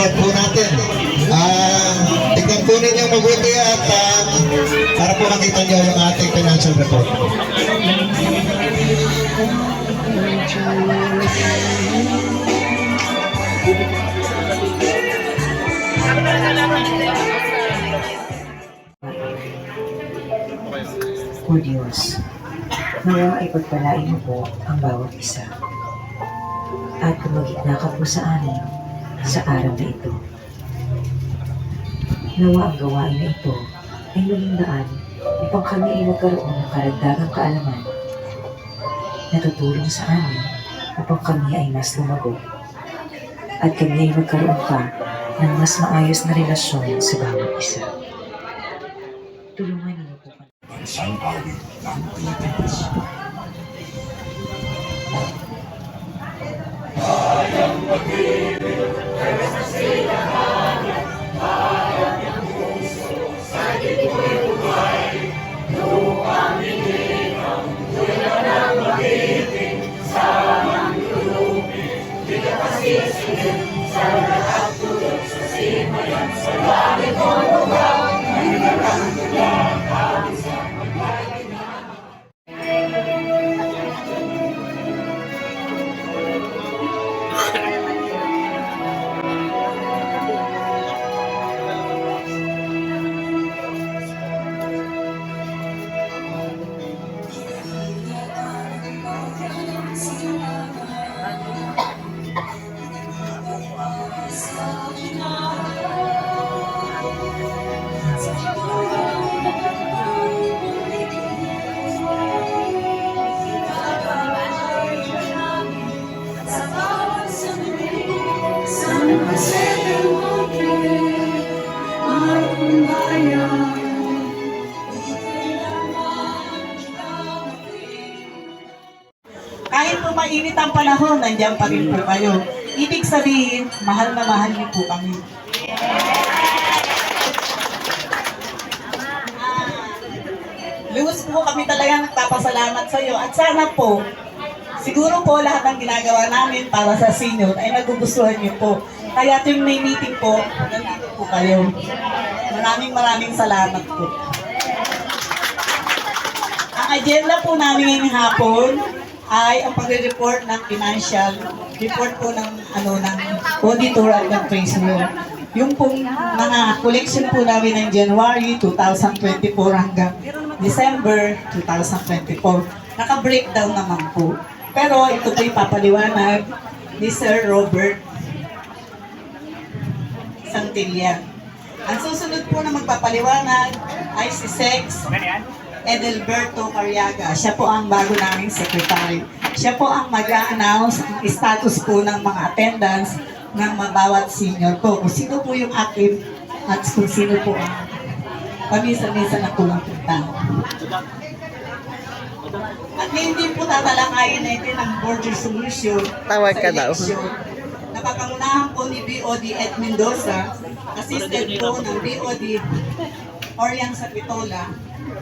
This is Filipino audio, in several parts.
report po natin. Tignan po ninyo mabuti at para po makita nyo yung ating financial report. O Diyos, nawa ay pagpalain mo po ang bawat isa at kumagitna ka po sa amin sa araw na ito. Nawa ang gawain na ito ay maging daan upang kami ay magkaroon ng karagdagang kaalaman na tutulong sa amin upang kami ay mas lumago at kami ay magkaroon pa ng mas maayos na relasyon sa bawat isa. Tulungan niyo po kami. Bansang awit ng Pilipinas. Kahit po mainit ang panahon, nandiyan pa rin po kayo. Ibig sabihin, mahal na mahal niyo po kami. Luhos po kami talaga nagpapasalamat sa iyo. At sana po, siguro po lahat ng ginagawa namin para sa senior ay nagugustuhan niyo po. Kaya tuwing may meeting po, nandito po kayo. Maraming salamat po. Ang agenda po namin ngayong hapon ay ang pagre-report ng financial report po ng ng auditor at ng treasurer. Yung pong mga collection po namin ng January 2024 hanggang December 2024. Naka-breakdown naman po. Pero ito po ipapaliwanag ni Sir Robert Santillan. Ang susunod po na magpapaliwanag ay si Sex Edelberto Cariaga. Siya po ang bago naming secretary. Siya po ang mag-a-announce ang status po ng mga attendance ng bawat senior po. Kung sino po yung active at kung sino po ang pamisa-misa na pumupunta. At ngayon din po tatalakayin natin ang board resolution Tawag ka daw. Napapangunahan po ni BOD Ed Mendoza, assisted po ng BOD Oriang Sapitola,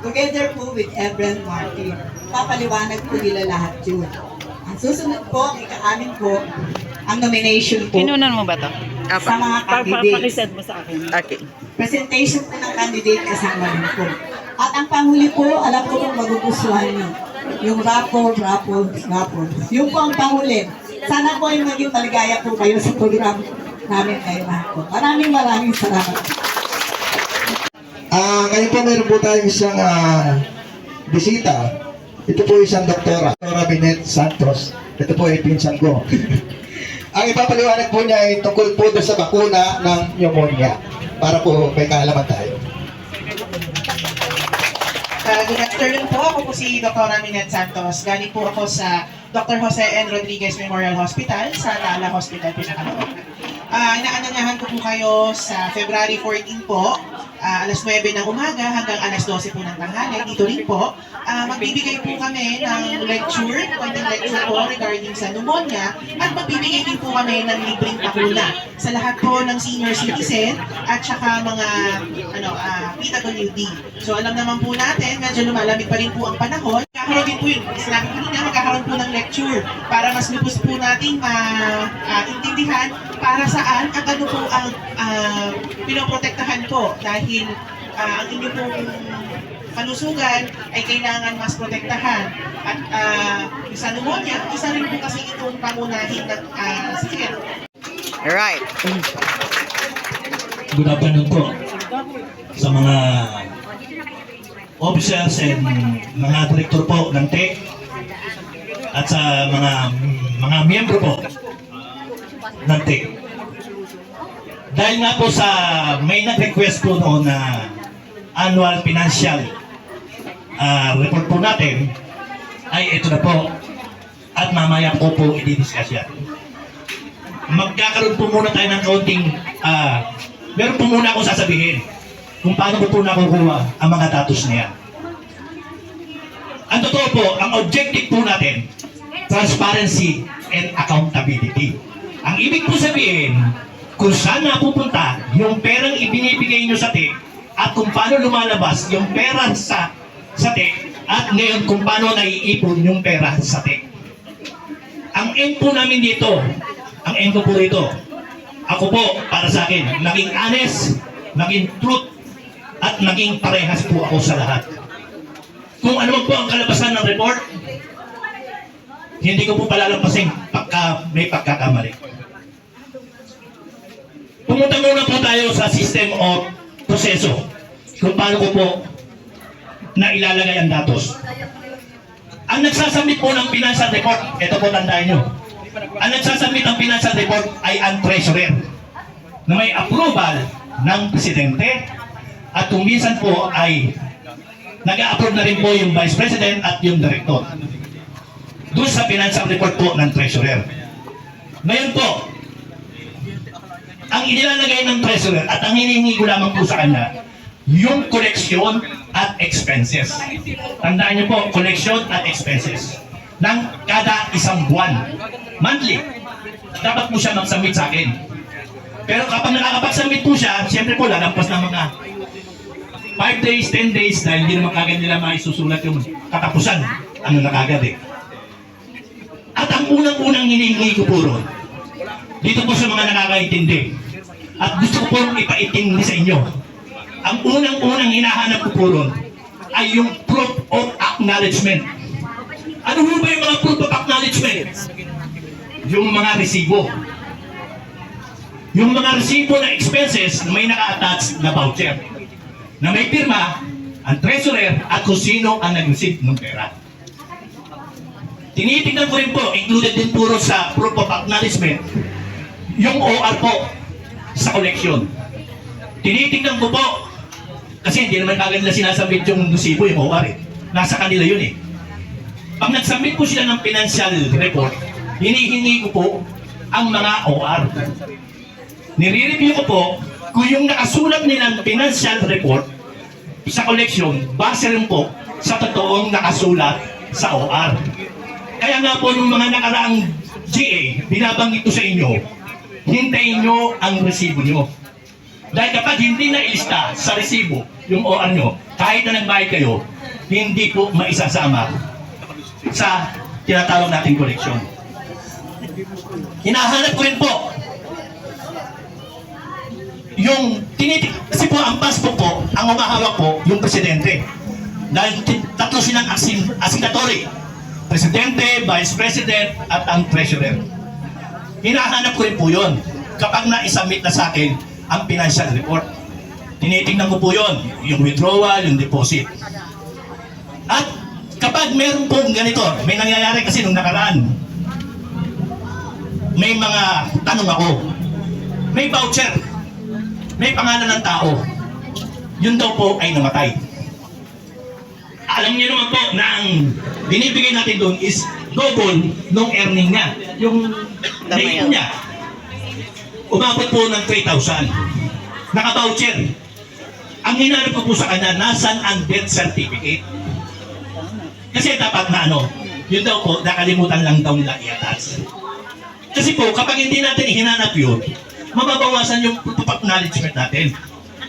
together po with Ebren Martin. Papaliwanag po nila lahat yun. Ang susunod po, ika-amin po, ang nomination po Kinunan mo ba to? sa mga candidates. Pakisend mo sa akin. Okay. Presentation po ng candidate kasama rin po. At ang panghuli po, alam ko kung magugustuhan nyo. Yung rapport. Yung po ang panghuli. Sana po ay maging maligaya po kayo sa program namin ngayon po. Maraming salamat. Ngayon po meron po tayong isang bisita. Ito po isang doktora, Dr. Binet Santos. Ito po ay pinsan ko. Ang ipapaliwanag po niya ay tungkol po sa bakuna ng pneumonia. Para po may kaalaman tayo. Good afternoon po. Ako po si Dr. Minet Santos. Galing po ako sa Dr. Jose N. Rodriguez Memorial Hospital sa Tala Hospital, Pinacaloocan. Inaanyayahan ko po kayo sa February 14 po, alas 9 ng umaga hanggang alas 12 po ng tanghali. Dito rin po, magbibigay po kami ng konting lecture po regarding sa pneumonia at magbibigay din po kami ng libreng bakuna sa lahat po ng senior citizen at saka mga PWD. So alam naman po natin, medyo lumalamig pa rin po ang panahon. magkakaroon din po yun. Sinabi ko na magkakaroon po ng lecture para mas lubos po nating intindihan para saan at ano po ang pinoprotektahan po dahil ang inyo pong kalusugan ay kailangan mas protektahan. At sa pneumonia, isa rin po kasi itong pangunahing sakit. Right. Good afternoon po sa mga officers and mga direktor po ng TEC at sa mga miyembro po ng TEC. Dahil nga po sa may nag-request po noon na annual financial report po natin, ay ito na po at mamaya po i-discuss yan. Magkakaroon po muna tayo ng kaunting meron po muna akong sasabihin kung paano ko po nakukuha ang mga datos na yan. Ang totoo po, ang objective po natin, transparency and accountability. Ang ibig po sabihin, kung saan napupunta yung perang ibinibigay nyo sa TEC at kung paano lumalabas yung pera sa TEC at ngayon kung paano naiipon yung pera sa TEC. Ang end po namin dito, ang end ko po rito, ako po, para sa akin, maging honest, maging truth, at maging parehas po ako sa lahat. Kung ano man po ang kalabasan ng report, hindi ko po palalampasin pagka may pagkakamali. Pumunta muna po tayo sa system o proseso kung paano ko po na ilalagay ang datos. Ang nagsasubmit po ng financial report, ito po tandaan nyo, ang nagsasubmit ng financial report ay ang treasurer na may approval ng presidente at kung minsan po ay nag-a-approve na rin po yung vice president at yung director doon sa financial report po ng treasurer. Ngayon po, ang inilalagay ng treasurer at ang hinihingi ko lamang po sa kanya yung collection at expenses. Tandaan niyo po, collection at expenses ng kada isang buwan. Monthly. Dapat po siya mag-submit sa akin. Pero kapag nakakapag-submit po siya, siyempre po lalampas ng mga 5 days, 10 days dahil hindi naman kagad nila maisusulat yung katapusan. Ano na kagad eh. At ang unang-unang hinihingi ko po ron, dito po sa mga nakakaintindi, at gusto ko po ipaintindi sa inyo, ang unang-unang hinahanap ko po ron ay yung proof of acknowledgement. Ano po ba yung mga proof of acknowledgement? Yung mga resibo. Yung mga resibo na expenses na may naka-attach na voucher. Na may pirma, ang treasurer at kung sino ang nag-receive ng pera. Tinitignan ko rin po, included din puro sa proof of acknowledgement, yung OR po sa collection. Tinitignan ko po, kasi hindi naman kagad nila sinasabit yung resibo, yung OR eh. Nasa kanila yun eh. Pag nagsubmit po sila ng financial report, hinihingi ko po ang mga OR. Nire-review ko po kung yung nakasulat nilang financial report sa collection, base rin po sa totoong nakasulat sa OR. Kaya nga po yung mga nakaraang GA, binabanggit ko sa inyo, hintayin nyo ang resibo nyo. Dahil kapag hindi na ilista sa resibo yung OR nyo, kahit na nagbayad kayo, hindi po maisasama sa tinatawag nating collection. Hinahanap ko rin po yung kasi po ang passport po, ang umahawak po yung presidente. Dahil tatlo silang asignatory. Presidente, vice president, at ang treasurer. Hinahanap ko rin po yun kapag na-submit na sa akin ang financial report. Tinitingnan ko po yun, yung withdrawal, yung deposit. At kapag meron po ganito, may nangyayari kasi nung nakaraan, may mga tanong ako, may voucher, may pangalan ng tao, yun daw po ay namatay. Alam niyo naman po na ang binibigay natin doon is double nung earning niya. Yung naipon niya, umabot po ng 3,000. Naka-voucher. Ang hinanap ko po sa kanya, nasan ang death certificate? Kasi dapat na ano, yun daw po, nakalimutan lang daw nila i-attach. Kasi po, kapag hindi natin hinanap yun, mababawasan yung proof of acknowledgement natin.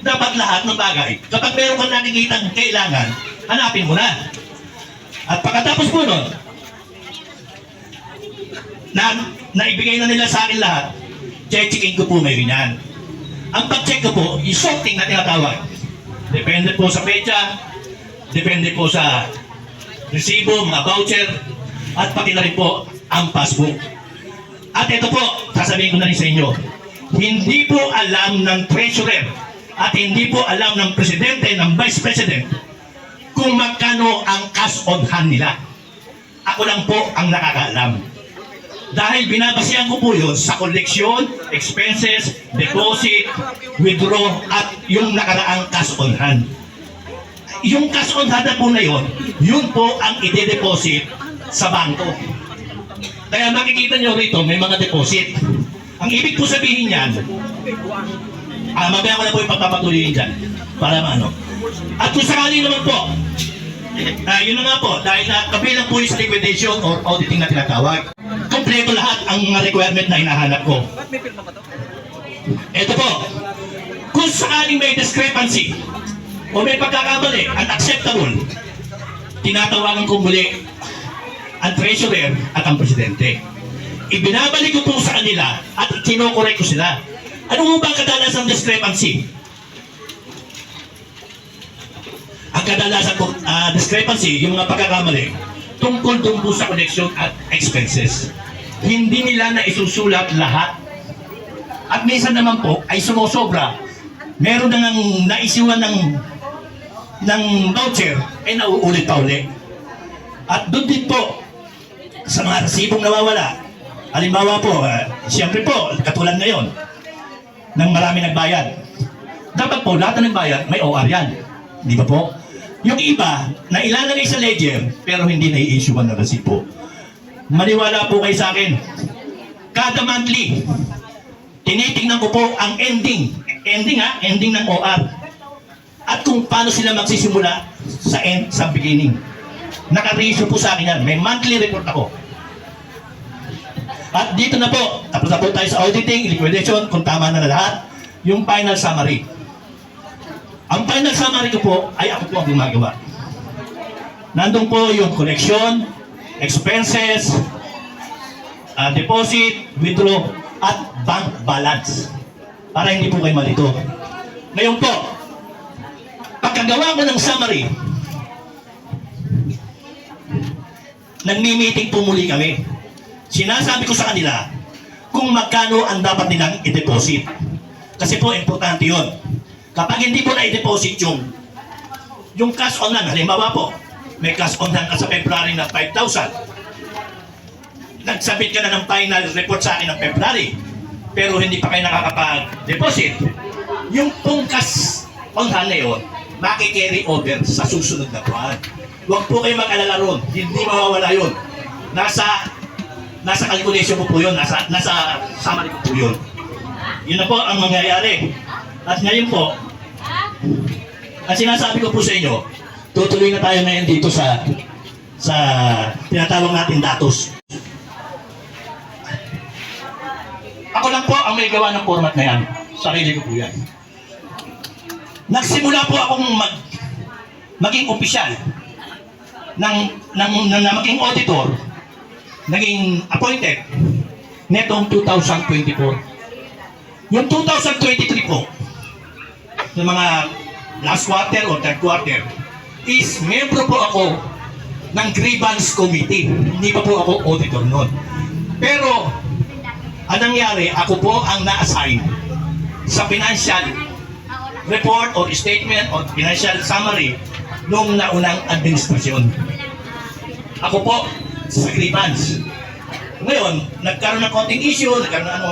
Dapat lahat ng bagay, kapag meron kang nakikitang kailangan, hanapin mo na. At pagkatapos po nun, naibigay na nila sa akin lahat, checking ko po ngayon yan. Ang pag-check ko po, yung sorting na tinatawag. Depende po sa pecha, depende po sa resibo, mga voucher, at pati na rin po ang passbook. At ito po, sasabihin ko na rin sa inyo, hindi po alam ng treasurer at hindi po alam ng presidente, ng vice president, kung magkano ang cash on hand nila. Ako lang po ang nakakaalam. Dahil binabasihan ko po yun sa koleksyon, expenses, deposit, withdraw, at yung nakaraang cash on hand. Yung cash on hand na po na yun po ang ide-deposit sa bangko. Kaya makikita nyo rito, may mga deposit. Ang ibig po sabihin yan, mamaya ko na po ipapapatuloyin dyan, para maano. At kung sakali naman po, yun na nga po, dahil kabilang po yung sa liquidation or auditing na tinatawag, kompleto lahat ang mga requirement na hinahanap ko. Ito po, kung sakaling may discrepancy o may pagkakamali, unacceptable, tinatawagan ko muli ang treasurer at ang presidente. Ibinabalik ko po sa kanila at kinokorek ko sila. Ano mo ba ang kadalasang discrepancy? Ang kadalasang discrepancy, yung mga pagkakamali, tungkol doon po sa collection at expenses. Hindi nila na isusulat lahat. At minsan naman po ay sumusobra. Meron na nang naisiwan ng voucher ay nauulit pa uli. At doon din po sa mga resibong nawawala. Halimbawa po, siyempre po, katulad ngayon, ng marami nagbayad. Dapat po, lahat na nagbayad, may OR yan. Di ba po? Yung iba, na ilalagay sa ledger, pero hindi na-i-issuean ng resibo. Maniwala po kayo sa akin. Kada monthly, tinitingnan ko po ang ending. Ending ng OR. At kung paano sila magsisimula sa beginning. Naka-reissue po sa akin yan. May monthly report ako. At dito na po, tapos na po tayo sa auditing, liquidation, kung tama na lahat, yung final summary. Ang final summary ko po ay ako po ang gumagawa. Nandun po yung collection, expenses, deposit, withdraw, at bank balance. Para hindi po kayo malito. Ngayon po, pagkagawa ko ng summary, nagmi-meeting po muli kami. Sinasabi ko sa kanila kung magkano ang dapat nilang i-deposit. Kasi po, importante yun. Kapag hindi po na i-deposit yung cash on hand, halimbawa po, may cash on hand ka sa February na 5,000. Nagsabit ka na ng final report sa akin ng February, pero hindi pa kayo nakakapag-deposit. Yung pong cash on hand na yun, maki-carry over sa susunod na buwan. Huwag po kayo mag-alala ron, hindi mawawala yun. Nasa calculation ko po yun, nasa summary ko po yun. Yun na po ang mangyayari. At ngayon po, ang sinasabi ko po sa inyo, tutuloy na tayo ngayon dito sa tinatawag natin datos. Ako lang po ang may gawa ng format na yan. Sarili ko po yan. Nagsimula po akong maging opisyal na maging auditor, naging appointed netong 2024. Yung 2023 po, yung mga last quarter o third quarter, is membro po ako ng grievance committee. Hindi pa po ako auditor noon. Pero, ang nangyari, ako po ang na-assign sa financial report or statement or financial summary nung naunang administrasyon. Ako po, sa grievance. Ngayon, nagkaroon ng konting issue, nagkaroon ng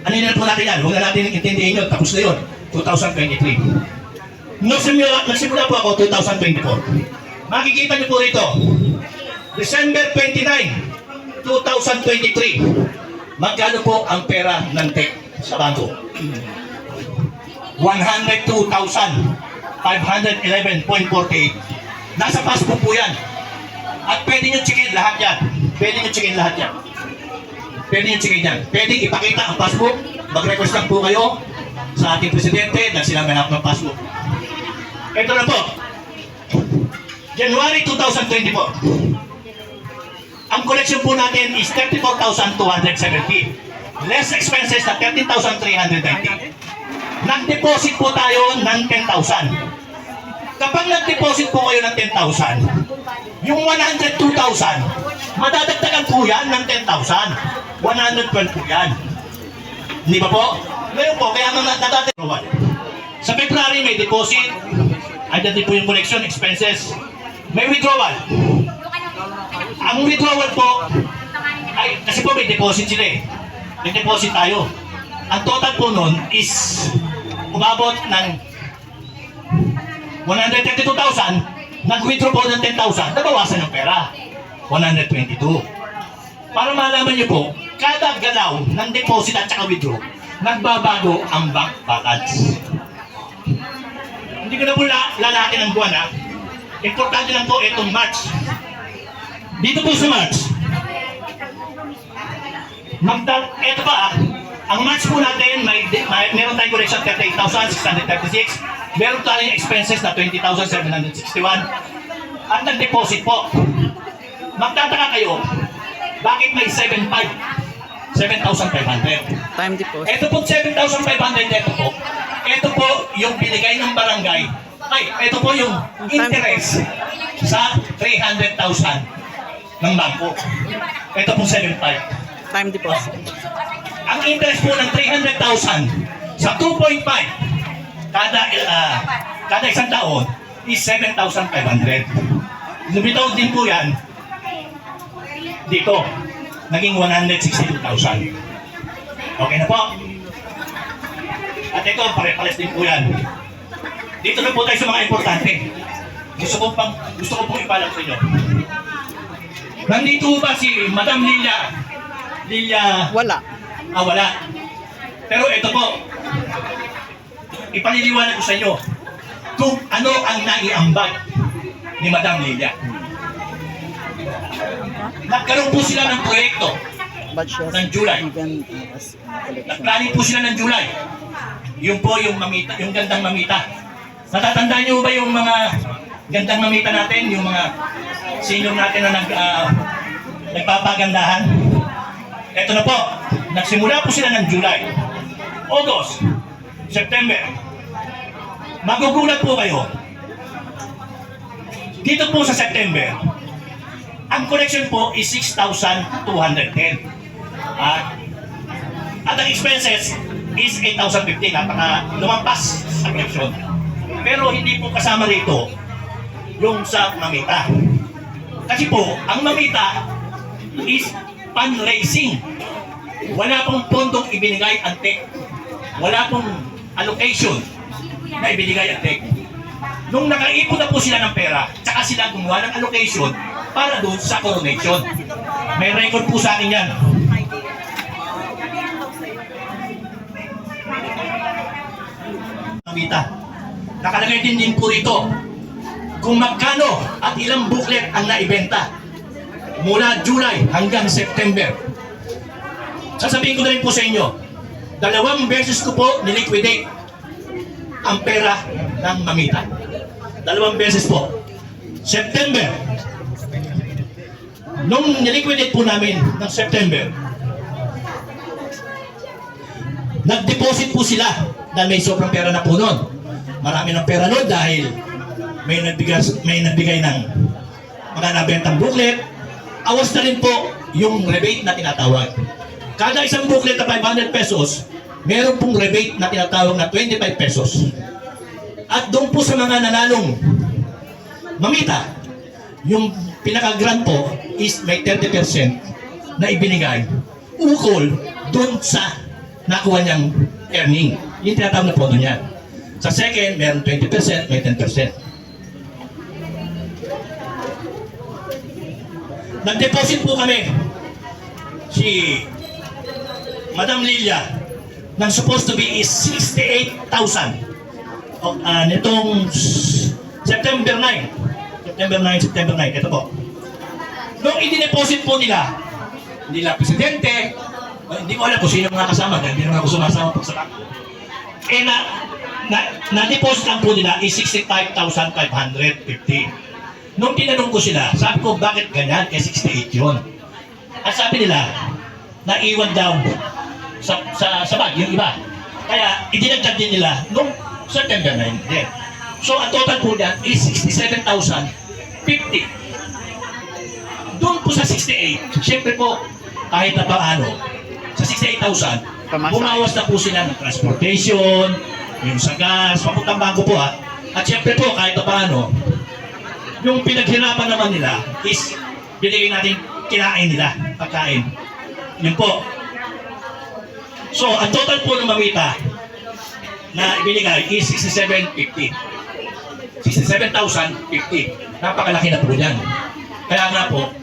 ano na po natin yan, huwag na natin intindihin yun, tapos na yun, 2023. Nagsimula po ako 2024. Makikita niyo po rito, December 29, 2023, magkano po ang pera ng TEC sa bangko? 102,511.48. Nasa passport po yan. At pwede nyo checkin lahat yan. Pwede nyo checkin lahat yan. Pwede nyo checkin yan. Pwede ipakita ang passport. Mag-request lang po kayo sa ating presidente na sila may hawak ng passport. Ito na po. January 2024. Ang collection po natin is 34,270. Less expenses na 13,390. Nag-deposit po tayo ng 10,000. Kapag nag-deposit po kayo ng 10,000, yung 102,000, madadagdagan po yan ng 10,000. 112 po yan. Hindi ba po? Ngayon po, kaya mga nadadagdagan. Sa February may deposit, andyan din po yung collection, expenses, may withdrawal. Ang withdrawal po, ay, kasi po may deposit sila eh. May deposit tayo. Ang total po nun is umabot ng 132,000, nag-withdraw po ng 10,000, nabawasan ng pera. 122. Para malaman niyo po, kada galaw ng deposit at saka withdraw, nagbabago ang bank balance. Hindi ko na po lalaki ng buwan ha. Importante lang po itong March. Dito po sa March, ito pa ang March po natin, meron tayong collection 38,636, meron tayong expenses na 20,761, at nag-deposit po. Magtataka kayo, bakit may 7,500? Time deposit. Ito po 7,500, ito po yung binigay ng barangay. Ito po yung interest sa 300,000 ng bangko. Ito po 7,500. Time deposit. Ang interest po ng 300,000 sa 2.5 kada isang taon is 7,500. Lumitaw din po yan dito. Naging 162,000. Okay na po. At ito, pare-pares din po yan. Dito na po tayo sa mga importante. Gusto ko pong ipalam sa inyo. Nandito ba si Madam Lilia? Wala. Wala. Pero ito po, ipaliliwanag ko sa inyo kung ano ang naiambag ni Madam Lilia. Nagkaroon po sila ng proyekto But she has ng July. even as collection. Nagplaning po sila ng July. Yung po yung mamita, yung gandang mamita. Natatandaan niyo ba yung mga gandang mamita natin, yung mga senior natin na nagpapagandahan? Ito na po, nagsimula po sila ng July, August, September. Magugulat po kayo. Dito po sa September, ang collection po is 6,210. At ang expenses is 8,050. Napaka lumampas sa collection. Pero hindi po kasama rito yung sa mamita. Kasi po, ang mamita is fundraising. Wala pong pondong ibinigay ang TEC. Wala pong allocation na ibinigay ang TEC. Nung nakaipon na po sila ng pera, tsaka sila gumawa ng allocation para doon sa coronation. May record po sa akin yan. Mamita. Nakalagay din po rito kung magkano at ilang booklet ang naibenta mula July hanggang September. Sasabihin ko na rin po sa inyo, 2 beses ko po niliquidate ang pera ng mamita. 2 beses po. September. Nung niliquidate po namin ng September, nag-deposit po sila dahil may sobrang pera na po noon. Marami ng pera noon dahil may nagbigay ng mga nabentang booklet. Awas na rin po yung rebate na tinatawag. Kada isang booklet na 500 pesos, meron pong rebate na tinatawag na 25 pesos. At doon po sa mga nanalong mamita, yung pinaka-grant po is may 30% na ibinigay ukol doon sa nakuha niyang earning. Yung tinatawag na pondo niya. Sa second, meron 20%, may 10%. Nag-deposit po kami si Madam Lilia ng supposed to be is 68,000 nitong September 9, ito po. Nung i-deposit po nila presidente, hindi ko alam kung sino mga kasama, dahil hindi naman ako sumasama pag sa bangko. Na-deposit lang po nila is 65,550. Nung tinanong ko sila, sabi ko, bakit ganyan? Eh, 68 yun. At sabi nila, naiwan daw sa bag, yung iba. Kaya, idinagdag din nila nung September 9 din. So, ang total po niyan is 67,050. Doon po sa 68, siyempre po, kahit na paano, sa 68,000, Pamasahe. bumawas na po sila ng transportation, yung sa gas, papuntang bangko po ha. At siyempre po, kahit na paano, yung pinaghirapan naman nila is binigay natin kinain nila, pagkain. Yun po. So, ang total po ng mamita na ibinigay is 67,50. 67,050. Napakalaki na po yan. Kaya nga po,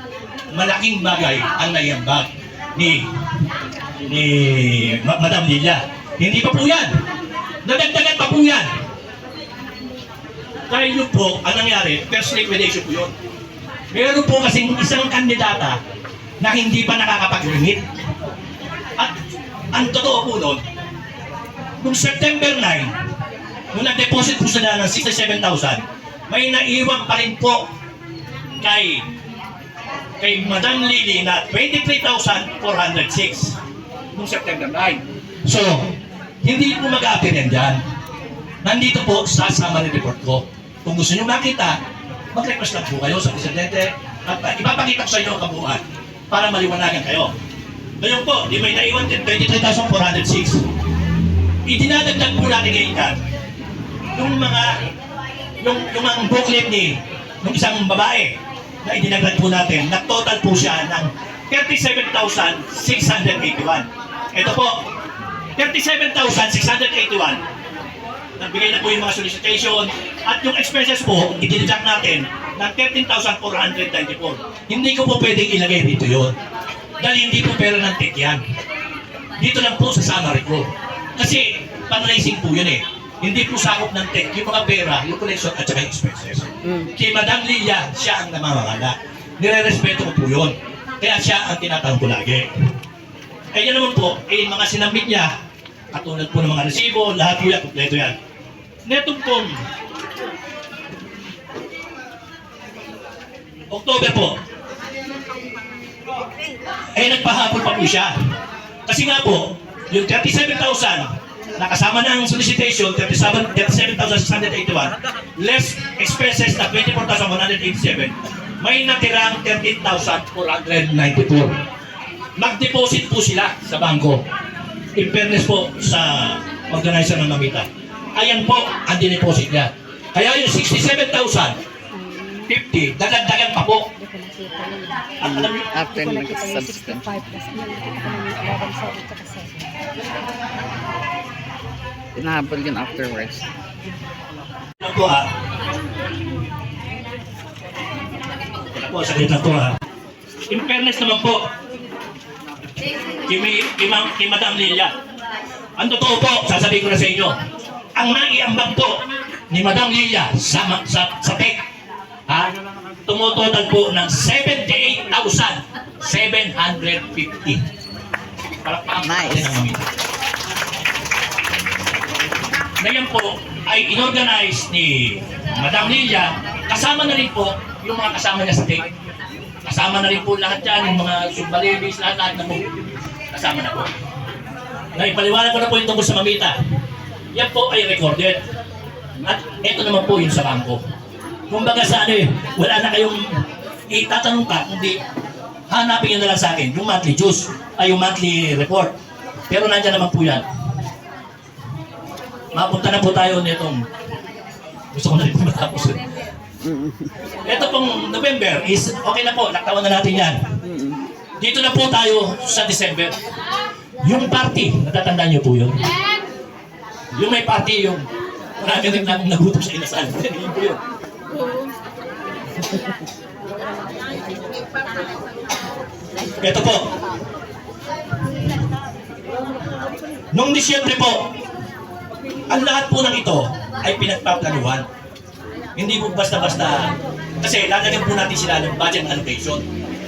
malaking bagay ang naiambag ni Madam Lilia. Hindi pa po yan. Nadagdagan pa po yan. Dahil yun po, ang nangyari, first liquidation po yun. Meron po kasing isang kandidata na hindi pa nakakapag-remit. At ang totoo po nun, noong September 9, nung nag-deposit po sila ng 67,000, may naiwan pa rin po kay Madam Lily na 23,406 noong September 9. So, hindi po mag-a-appear yan dyan. Nandito po sa summary report ko. Kung gusto nyo makita, mag-request lang po kayo sa presidente at ipapakita ko sa inyo ang kabuuan para maliwanagan kayo. Ngayon po, di may naiwan din, 23,406. Idinadagdag po natin ngayon yan. Yung mga booklet ni ng isang babae na idinagdag po natin, nag-total po siya ng 37,681. Ito po, 37,681. Nagbigay na po yung mga solicitation at yung expenses po, idinagdag natin ng 13,494. Hindi ko po pwedeng ilagay dito yun. Dahil hindi po pera ng TIC yan. Dito lang po sa summary ko. Kasi fundraising po yun eh. Hindi po sakop ng TIC yung mga pera, yung collection at saka yung expenses. Kay Madam Lilia, siya ang namamangala. Nire-respeto ko po yun. Kaya siya ang tinatanong ko lagi. Eh yan naman po, mga sinambit niya, katulad po ng mga resibo, lahat po yan, kompleto yan. Netong pong October po, nagpahabol pa po siya. Kasi nga po, yung 37,000 nakasama ng solicitation, 37,681, less expenses na 24,187, may natirang 13,494. Mag-deposit po sila sa bangko. In fairness po sa organizer ng Mamita. Ayan po ang dineposit niya. Kaya yung 67,050, dagdagan pa po. At alam niyo, After nag-subscribe. Inahabol yun afterwards. lang po ha. Ito po, saglit lang po ha. In fairness naman po, kay Madam Lilia, ang totoo po, sasabihin ko na sa inyo, ang naiambag po ni Madam Lilia sa TEC, ha, tumutotal po ng 78,750. Nice. Ngayon po ay inorganize ni Madam Lilia, kasama na rin po yung mga kasama niya sa TEC. Kasama na rin po lahat yan, yung mga subbalibis, lahat na po. Kasama na po. Naipaliwanag ko na po yung tungkol sa Mamita. Yan po ay recorded. At ito naman po yung sa bangko. Kumbaga sa wala na kayong itatanong ka, kundi hanapin nyo na lang sa akin, yung monthly dues, ay yung monthly report. Pero nandiyan naman po yan. Mapunta na po tayo nitong, gusto ko na rin po matapos. Ito pong November is okay na po, naktawan na natin yan. Dito na po tayo sa December. Yung party, natatandaan niyo po yun? Yung may party, yung marami rin namin nagutom sa inasal. Yun po yun. Ito po. Noong Disyembre po, ang lahat po ng ito ay pinagpaplanuhan. Hindi po basta-basta, kasi lalagyan po natin sila ng budget allocation.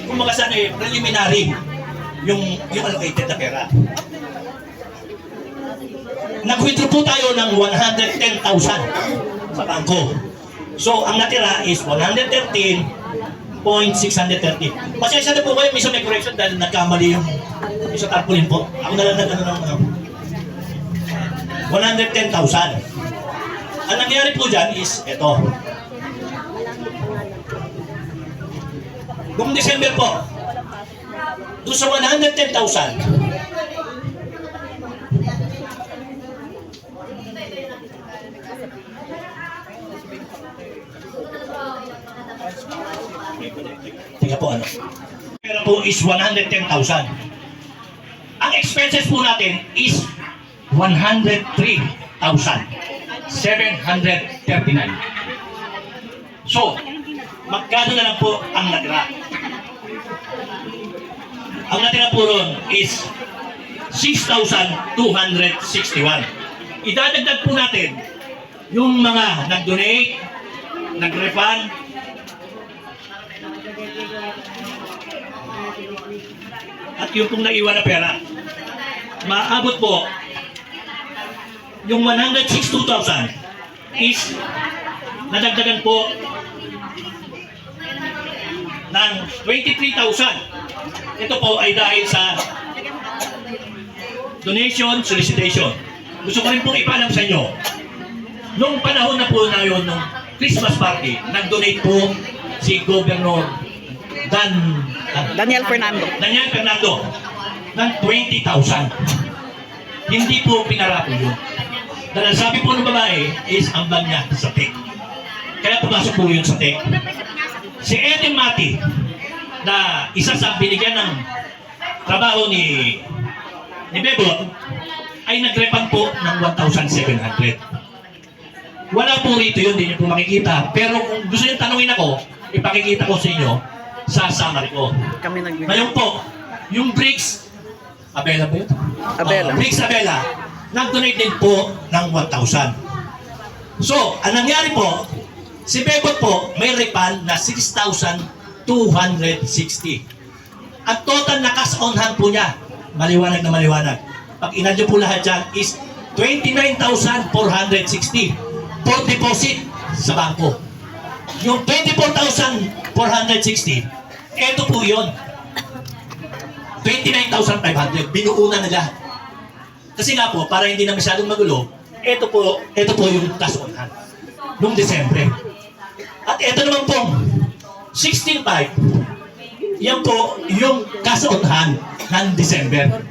Kung mga preliminary, yung allocated na pera. Nag-withdraw po tayo ng 110,000 sa bangko. So, ang natira is 113.630. Pasensya na po kayo, minsan may correction dahil nagkamali yung sa tarpaulin po. Ako na lang ng 110,000. Ang nangyari po dyan is, ito. Noong December po, doon sa 110,000, tingnan po ano. Pero po is 110,000. Ang expenses po natin is 103,739. So, magkano na lang po ang natira? Ang natira po ron is 6,261. Idadagdag po natin yung mga nag-donate, nag-refund, at yung pong naiwan na pera. Maabot po yung 162,000 is nadagdagan po ng 23,000. Ito po ay dahil sa donation solicitation. Gusto ko rin pong ipaalam sa inyo, nung panahon na po na yun, nung Christmas party, nag-donate po si Governor Daniel Fernando. ng 20,000. Hindi po pinarapo yun. Dahil sabi po ng babae is ang bag niya sa TEC. Kaya pumasok po yun sa TEC. Si Eddie Mati, na isa sa binigyan ng trabaho ni Bebot, ay nag-refund po ng 1,700. Wala po rito yun, hindi niyo po makikita. Pero kung gusto niyo tanungin ako, ipakikita ko sa inyo sa summary ko. Kami nagbigay. Ngayon po, yung bricks, Abela ba yun? Abela. Bricks Abela, nag-donate din po ng 1,000. So, ang nangyari po, si Bebot po may refund na 6,260. Ang total na cash on hand po niya, maliwanag na maliwanag. Pag inadyo po lahat dyan is 29,460 for deposit sa bangko. Yung 24,460, eto po yun. 29,500, binuuna na lahat. Kasi nga po, para hindi na masyadong magulo, ito po yung cash on hand noong Desembre. At ito naman po, 16,500, yan po yung cash on hand ng December.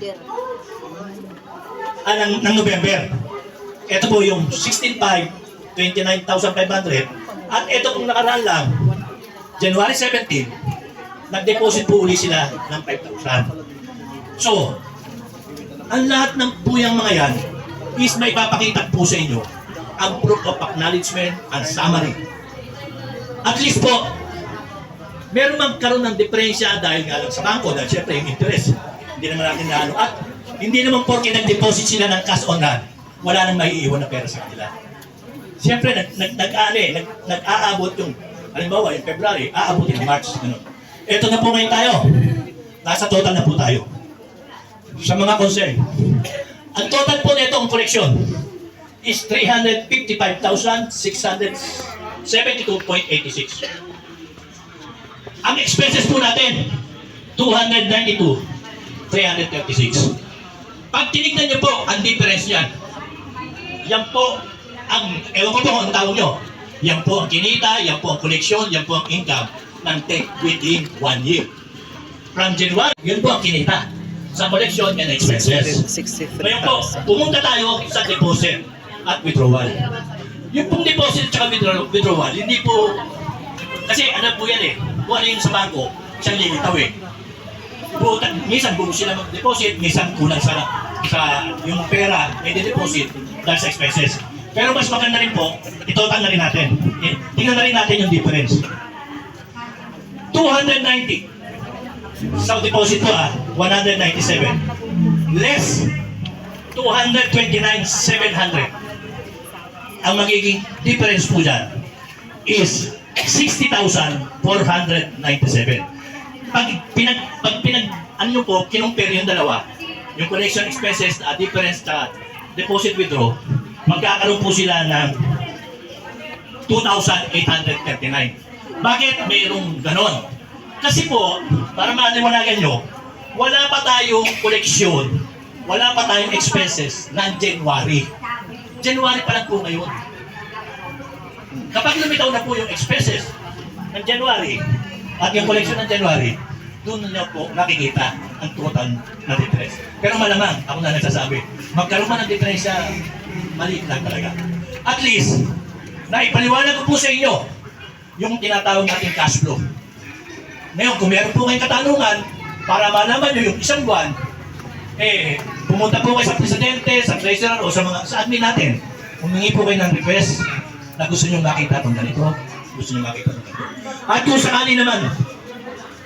Ng November. Ito po yung 16,500, 29,500. At ito pong nakaraan lang, January 17, nag-deposit po uli sila ng 5,000. So, ang lahat ng puyang mga yan is may papakita po sa inyo ang proof of acknowledgement and summary. At least po, meron magkaroon ng diferensya dahil nga lang sa bangko, dahil syempre yung interest, hindi naman natin naano. At hindi naman porke nag-deposit sila ng cash on hand, wala nang maiiwan na pera sa kanila. Siyempre, nag-aabot yung, halimbawa, yung February, aabot yung March. Ganun. Ito na po ngayon tayo. Nasa total na po tayo. Sa mga concern. Ang total po nito ang collection is 355,672.86. Ang expenses po natin, 292,336. Pag tinignan niyo po ang difference yan, yan po ang, ewan ko po ang tawag nyo, yan po ang kinita, yan po ang collection, yan po ang income ng TEC within 1 year. From January, yun po ang kinita sa collection and expenses. Ngayon po, pumunta tayo sa deposit at withdrawal. Yung pong deposit at withdrawal, hindi po, kasi ano po yan eh, kung ano yung sa bangko, siyang lilitaw eh. Minsan buo sila mag-deposit, minsan kulang sa yung pera na i-deposit dahil sa expenses. Pero mas maganda rin po, itotal na rin natin. Tingnan na rin natin yung difference. 290 sa deposit po 197 less 229,700. Ang magiging difference po dyan is 60,497. Pag ano po, kinumpare yung dalawa, yung collection expenses at difference sa deposit withdraw, magkakaroon po sila ng 2,839. Bakit mayroong ganon? Kasi po, para maliwanagan nyo, wala pa tayong koleksyon, wala pa tayong expenses ng January. January pa lang po ngayon. Kapag lumitaw na po yung expenses ng January at yung koleksyon ng January, doon nyo po nakikita ang total na difference. Pero malamang, ako na nagsasabi, magkaroon man ng difference siya, maliit lang talaga. At least, naipaliwanag ko po sa inyo yung tinatawag nating cash flow. Ngayon, kung meron po kayong katanungan, para malaman nyo yung isang buwan, pumunta po kayo sa presidente, sa treasurer, o sa admin natin. Humingi po kayo ng request na gusto nyo makita itong ganito, gusto nyo makita itong ganito. At kung sakali naman,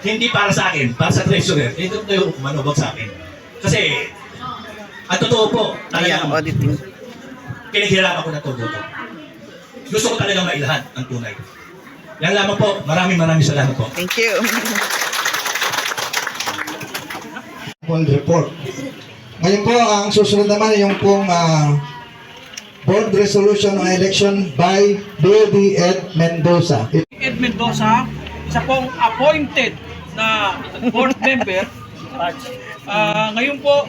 hindi para sa akin, para sa treasurer, ito kayo manubag sa akin. Kasi, at totoo po, Ayan, talagang auditing. pinaghirapan ko na ito dito. Gusto ko talagang mailahan ang tunay. Yan lamang po. Maraming salamat po. Thank you. Full report. Ngayon po, ang susunod naman yung pong board resolution on election by Baby Ed Mendoza. Ed Mendoza, isa pong appointed na board member. Ngayon po,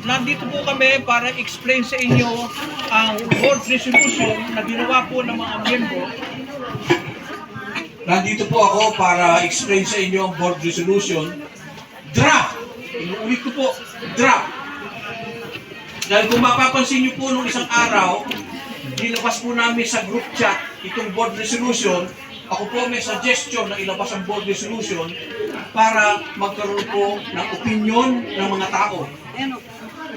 nandito po kami para explain sa inyo ang board resolution na ginawa po ng mga miyembro. Nandito po ako para explain sa inyo ang board resolution. Draft! Inuulit ko po, draft. Dahil kung mapapansin niyo po nung isang araw, nilabas po namin sa group chat itong board resolution. Ako po may suggestion na ilabas ang board resolution para magkaroon po ng opinion ng mga tao.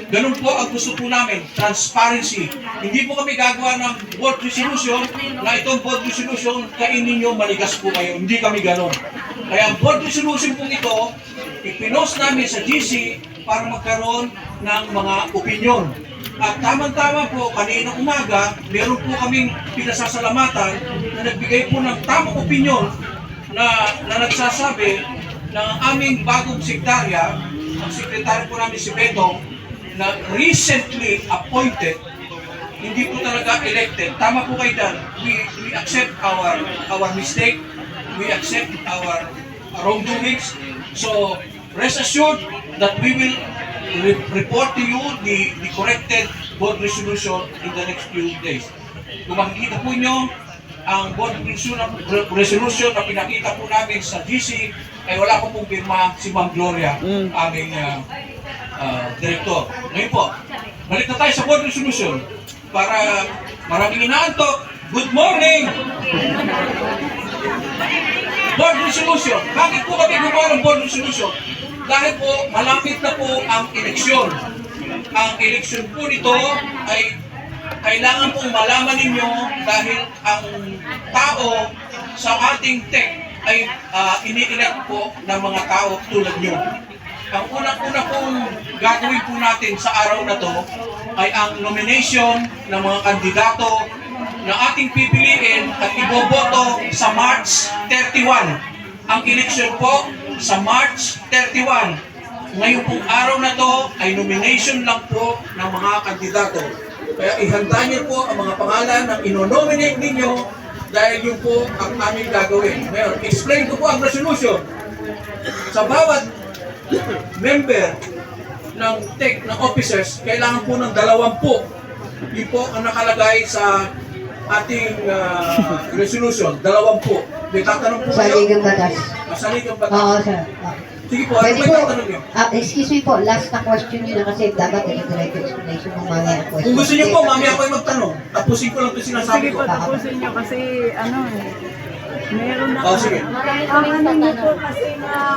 Ganun po ang gusto po namin, transparency. Hindi po kami gagawa ng board resolution na itong board resolution kainin nyo, maligas po kayo. Hindi kami ganun. Kaya ang board resolution po ito, ipinost namin sa GC para magkaroon ng mga opinion. At tamang-tama po, kanina umaga, meron po kaming pinasasalamatan na nagbigay po ng tamang opinion na nagsasabi na ang aming bagong sekretarya, ang sekretary po namin si Betong, na recently appointed, hindi po talaga elected. Tama po kayo dyan. We accept our mistake. We accept our wrongdoings. So, rest assured that we will report to you the corrected board resolution in the next few days. Kung makikita po nyo, ang board resolution na pinakita po namin sa GC ay wala po pong pirma si Ma'am Gloria, aming director. Ngayon po, balik na tayo sa board resolution para maraming inaantok. Good morning! Board resolution. Bakit po kami gumawa ng board resolution? Dahil po, malapit na po ang eleksyon. Ang eleksyon po nito ay kailangan pong malaman ninyo dahil ang tao sa ating tech ay ini-elect po ng mga tao tulad nyo. Ang unang-una pong gagawin po natin sa araw na to ay ang nomination ng mga kandidato na ating pipiliin at iboboto sa March 31. Ang eleksyon po sa March 31. Ngayon pong araw na to ay nomination lang po ng mga kandidato. Kaya ihanda niyo po ang mga pangalan ng inonominate ninyo dahil yun po ang aming gagawin. Ngayon, explain ko po ang resolution. Sa bawat member ng tech, ng officers, kailangan po ng 20. Yun po ang nakalagay sa ating resolution, 20. May tatanong po Sa kayo? ligang batas. Sa ligang batas. Oo, sir. Sige po, ano Pwede may po, tatanong niyo? excuse me po, last na question nyo na kasi dapat i-direct explanation ng mga question. Kung gusto niyo po, mamaya ako ay magtanong. Tapusin ko lang ito sinasabi ko. Tapusin nyo kasi meron na Sige. ang ano nyo po kasi na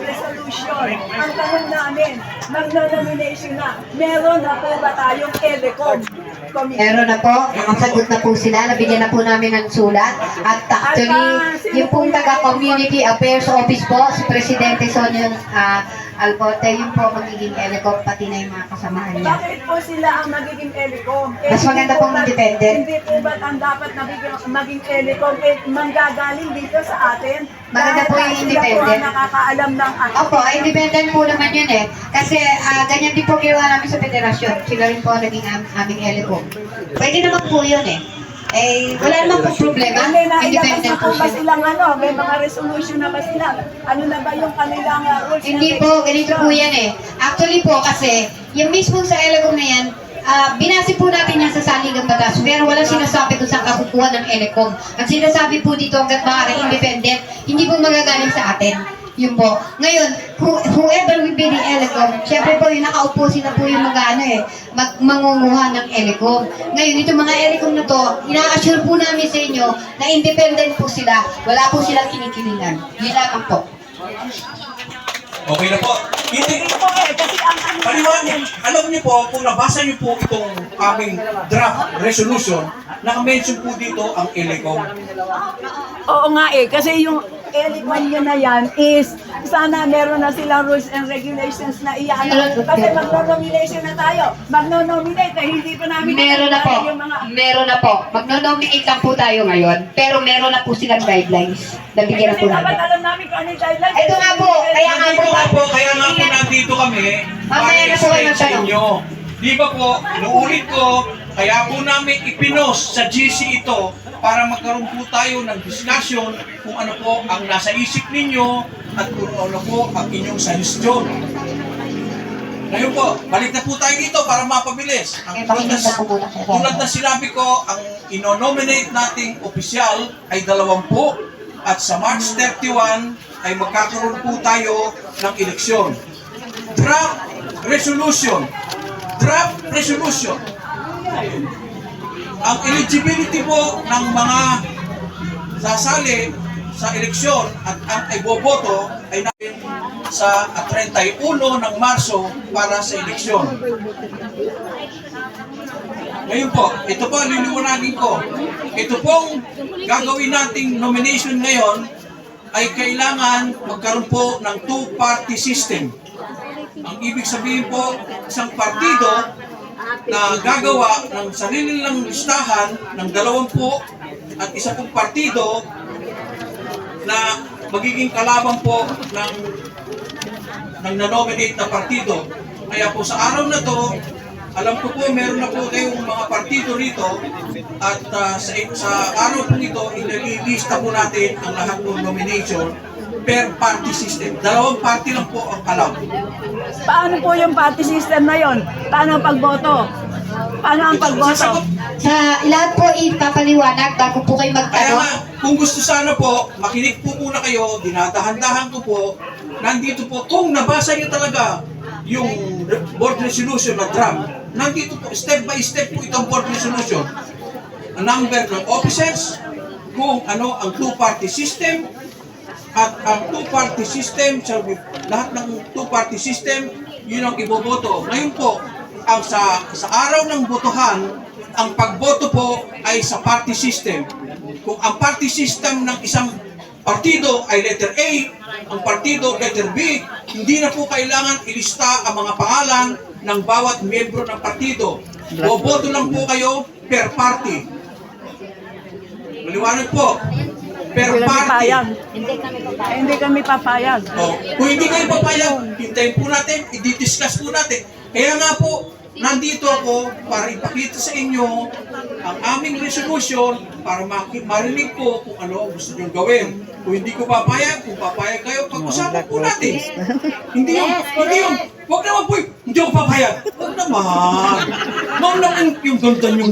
resolution. Ang tanong namin, mag-nomination na, meron na po ba tayong EDECOM committee? Meron na po, nakasagot na po sila, nabigyan na po namin ng sulat. At actually, yung pong taga-community affairs office po, si Presidente Sonia Albote, yung po magiging ELECOM, pati na yung mga kasamaan niya. Bakit po sila ang magiging ELECOM? Mas maganda pong independent. Hindi po ba't ang dapat maging ELECOM manggagaling dito sa atin? Maganda po yung independent. Sila po ang nakakaalam ng atin. Opo, independent po naman yun eh. Kasi ganyan din po ginawa namin sa federasyon. Sila rin po naging aming ELECOM. Pwede naman po yun eh. wala naman po problema. May nailabas Independent na po po ba siya. silang may mga resolution na ba sila? Ano na ba yung kanilang rules? Hindi po, ganito po yan eh. Actually po kasi, yung mismo sa Elecom na yan, binase po natin yan sa saligang batas, pero walang sinasabi kung saan kakukuha ng Elecom. Ang sinasabi po dito hanggat maaari independent, hindi po magagaling sa atin. Yun po. Ngayon, whoever will be the Elecom, syempre po yung nakaupo sila po yung mangunguha ng Elecom. Ngayon, itong mga Elecom na to, ina-assure po namin sa inyo na independent po sila, wala po silang kinikilingan. Yun lamang po. Okay na po. Hindi, Hindi po kasi ang paliwanag, alam niyo po, kung nabasa niyo po itong aming draft resolution, naka-mention po dito ang Elecom. Oo nga kasi yung Elecom yun na yan is sana meron na silang rules and regulations na iyaano. Kasi magno-nomination na tayo. Magno-nominate hindi pa namin Meron na po. yung mga Meron na po. Magno-nominate lang po tayo ngayon. Pero meron na po silang guidelines. Nabigyan na po dapat namin. alam namin kung ano yung guidelines. Ito nga po. Kaya nga po. Kaya nga po nandito kami para Mamaya na po kayo i-explain sa magtanong. inyo. Di ba po, inuulit ko, kaya po namin ipinos sa GC ito para magkaroon po tayo ng discussion kung ano po ang nasa isip ninyo at kung ano po ang inyong suggestion. Ngayon po, balik na po tayo dito para mapabilis. Ang tulad na sinabi ko, ang inonominate nating opisyal ay 20 at sa March 31 ay magkakaroon po tayo ng eleksyon. Draft resolution. Draft resolution. Ang eligibility po ng mga sasali sa eleksyon at ang iboboto ay natin sa 31 ng Marso para sa eleksyon. Ngayon po, ito po liliwanagin ko. Ito pong gagawin nating nomination ngayon ay kailangan magkaroon po ng two-party system. Ang ibig sabihin po, isang partido na gagawa ng sarili nilang listahan ng 20 at isa pong partido na magiging kalaban po ng nanominate na partido. Kaya po sa araw na to, alam ko po meron na po kayong mga partido rito at sa araw po ito, ililista po natin ang lahat ng nomination per party system. 2 party lang po ang allowed. Paano po yung party system na yon? Paano ang pagboto? Paano ang pagboto? Sa lahat po ipapaliwanag bago po kayo Kaya magtanong. nga, kung gusto sana po, makinig po muna kayo, dinadahan-dahan ko po, nandito po, kung nabasa niyo talaga yung board resolution na draft, nandito po, step by step po itong board resolution. Ang number ng officers, kung ano ang two-party system, at ang two-party system, lahat ng two-party system, yun ang iboboto. Ngayon po, ang sa araw ng botohan, ang pagboto po ay sa party system. Kung ang party system ng isang partido ay letter A, ang partido letter B, hindi na po kailangan ilista ang mga pangalan ng bawat miyembro ng partido. Boboto lang po kayo per party. Maliwanag po. Per Hindi kami party. papayag. Hindi kami papayag. Kung hindi kayo papayag, hintayin po natin, i-discuss po natin. Kaya nga po, nandito ako para ipakita sa inyo ang aming resolution para marinig ko kung ano ang gusto nyo gawin. Kung hindi ko papayag, kung papayag kayo, pag-usapan po natin. Hindi yun. Huwag naman po, hindi ako papayag. Huwag naman. Huwag naman yung ganda nyo.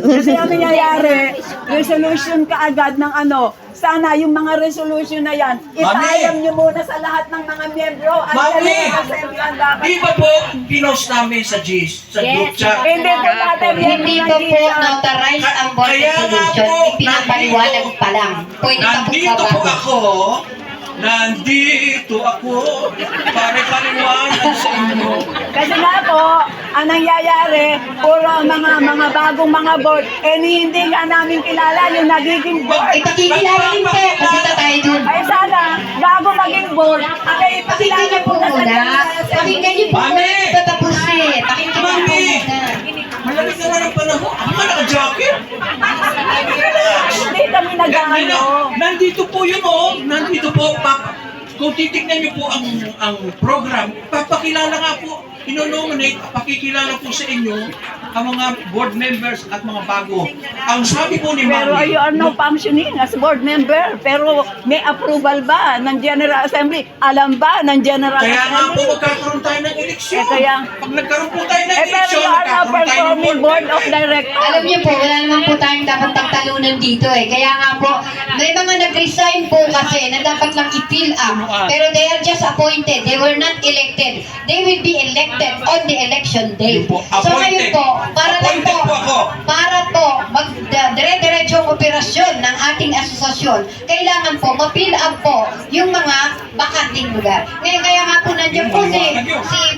Kasi ang nangyayari, resolution kaagad ng sana yung mga resolution na yan, itayam nyo muna sa lahat ng mga miyembro. Mami! Dapat. Di ba po, pinost namin sa GIS, sa group chat? Hindi po natin Hindi pa po notarized ang board Kaya nga resolution. po, Ipinapaliwanag pa lang. Pwede pa po Nandito po babago. nandito ako, para paliwanag sa inyo. Kasi nga po, ang nangyayari, puro mga bagong mga board, hindi nga namin kilala yung nagiging board. Ipakikilala din po. Pupunta tayo dun. Ay sana, bago maging board, ay Pakinggan niyo po muna. Pakinggan niyo po muna. Mami! Patapos eh. Pakinggan niyo po Mami! muna. Malamig naman ang panahon. Ako nga naka-jacket. Hindi kami nag-ano. Nandito po yun Nandito po. Kung titignan niyo po ang program, papakilala nga po, inonominate, pakikilala po sa inyo ang mga board members at mga bago. Ang sabi po ni Pero Mami, you are no functioning as board member. Pero may approval ba ng General Assembly? Alam ba ng General kaya nga po Assembly? magkakaroon tayo ng eleksyon. Eh, kaya- Pag nagkaroon po tayo ng Pero eleksyon, you are a nagkakaroon tayo ng performing board of directors. Alam niyo po, wala naman po tayong dapat tagtalunan dito eh. Kaya nga po, may mga nag-resign po kasi na dapat lang i-fill up. Pero they are just appointed. They were not elected. They will be elected on the election day. Yun po, So ngayon appointed. po, para lang Appointed po, po ako. para po dire-diretsong operasyon ng ating asosasyon, kailangan po ma-fill up po yung mga bakanting lugar. Ngayon, kaya nga po nandiyan po si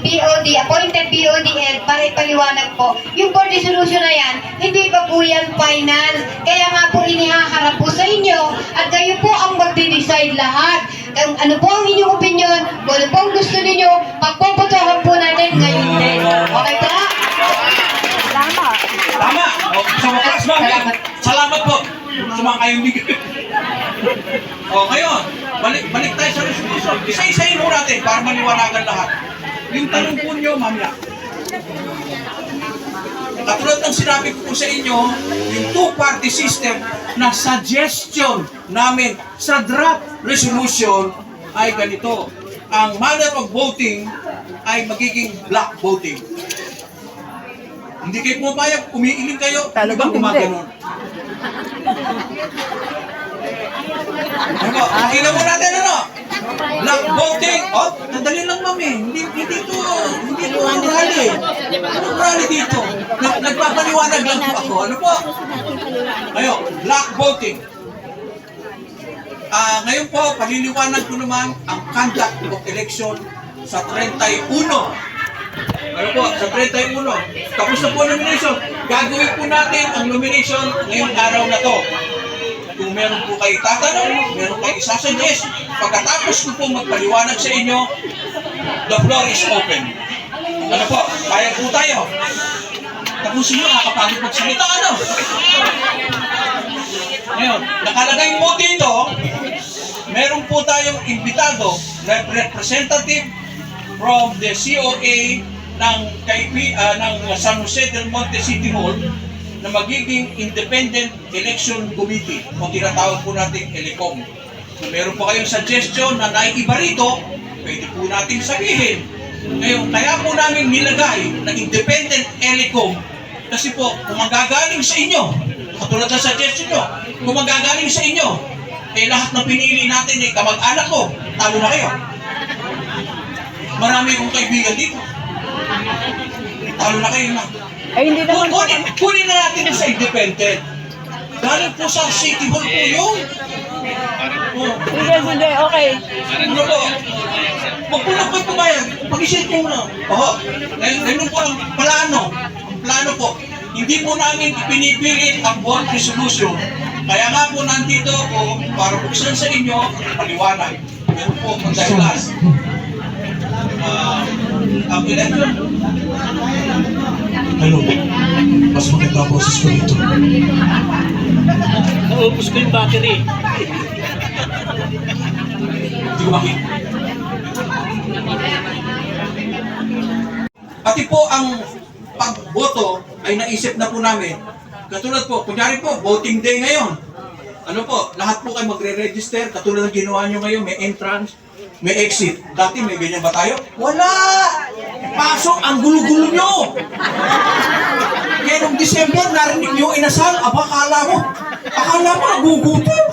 BOD, appointed BODL, para ipaliwanag po, yung board resolution na yan, hindi pa po yan final. Kaya nga po inihaharap po sa inyo at kayo po ang magde-decide lahat. Kung ano po ang inyong opinion, kung ano po ang gusto ninyo, pagpuputuhan po natin ngayon din. Okay po? Tama. Tama! O, sa wakas, Mami, salamat po sa mga kayong bigay. O, ngayon, balik tayo sa resolution. Isa-isahin mo natin para maliwanagan lahat. Yung tanong po nyo, Mami, katulad ng sinabi ko po sa inyo, yung two-party system na suggestion namin sa draft resolution ay ganito. Ang manner of voting ay magiging block voting. Hindi kayo pumapayag, umiiling kayo, hindi ba Talagang gumaganon? Ano ba? Pakinggan mo natin ano? Block voting. Oh, nadali lang mami. Hindi to rally. Anong rally dito? Nagpapaliwanag lang po ako. Ano po? Ngayon, block voting. Ngayon po, paliliwanag ko naman ang conduct of election sa 31. Ano po, sa 31. Tapos na po ang nomination. Gagawin po natin ang nomination ngayong araw na to. Kung meron po kayo tatanong, meron kayo isasuggest, pagkatapos ko po magpaliwanag sa inyo, the floor is open. Ano po, kaya po tayo. Tapusin nyo, nakakapagod magsalita, ano? Ngayon, nakalagay po dito, meron po tayong imbitado na representative from the COA ng San Jose del Monte City Hall na magiging Independent Election Committee o tinatawag po natin ELECOM. Kung meron po kayong suggestion na naiiba rito, pwede po natin sabihin. Ngayon, kaya po namin nilagay na Independent ELECOM kasi po, kung magagaling sa inyo, katulad ng suggestion nyo, kung magagaling sa inyo, eh lahat ng pinili natin eh kamag-anak ko, talo na kayo. Marami kong kaibigan dito. Talo na kayo na. Eh, hindi naman. Kunin na natin sa independent. Galing po sa City Hall po yung. Sige, okay. Ano po? Huwag po na po pumayag. Pag-isip ko na. Oo. Ganun po ang plano. Ang plano po. Hindi po namin ipinipilit ang board resolution. Kaya nga po nandito ako para buksan sa inyo paliwanag. Ganun po ang dahilan. Ang election. Hello, mas maganda boses ko dito. Naubos ko yung battery. Hindi ko makita. Pati po ang pagboto ay naisip na po namin. Katulad po, kunyari po, voting day ngayon. Ano po, lahat po kayo magre-register. Katulad ng ginawa nyo ngayon, may entrance, may exit. Dati may ganyan ba tayo? Wala! Pasok, ang gulo-gulo nyo! Kaya nung December, narinig nyo inasal, akala mo nagugutom.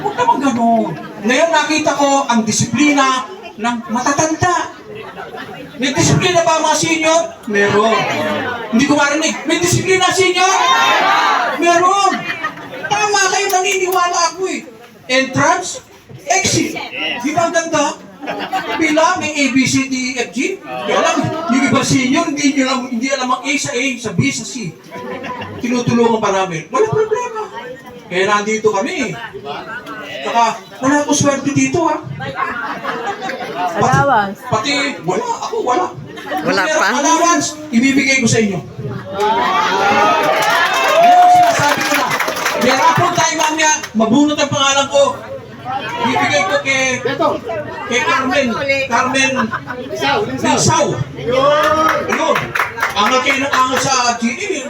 Huwag naman gano'n. Ngayon nakita ko ang disiplina ng matatanda. May disiplina ba mga senior? Meron. Hindi ko marinig. May disiplina senior? Meron. Tama kayo, naniniwala ako eh. Entrance, exit. Di ba ang ganda? Pila, may A, B, C, D, E, F, G. Kaya lang, yung iba senior, hindi alam ang A sa A, sa B, sa C. Tinutulungan pa namin. Wala problema. Kaya nandito kami. Saka, wala akong swerte dito ha. Allowance. Pati, wala. Ako, wala. Wala Kung pa? merong allowance, ibibigay ko sa inyo. Ngayon, sinasabi ko na. Meron po tayo mamaya, mabunot ang pangalan ko. bibigay ko kay Carmen Lisaw. Yun. Angal kayo ng angal sa GE.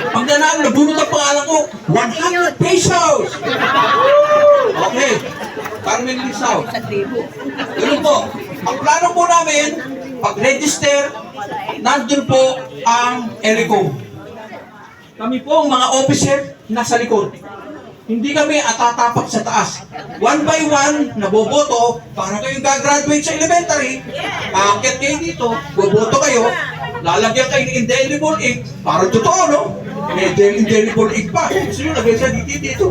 Pag nanalo, nabunot ang pangalan ko, 100 pesos! Okay. Carmen Lisaw. Ganun po. Ang plano po namin, pag-register, nandun po ang ELICOM. Kami po ang mga officer nasa likod. Hindi kami atatapak sa taas. One by one, naboboto, para kayong gagraduate sa elementary, aakyat kayo dito, boboto kayo, lalagyan kayo ng indelible ink, para totoo, no? Indelible ink pa. Gusto nyo, lagyan siya dito.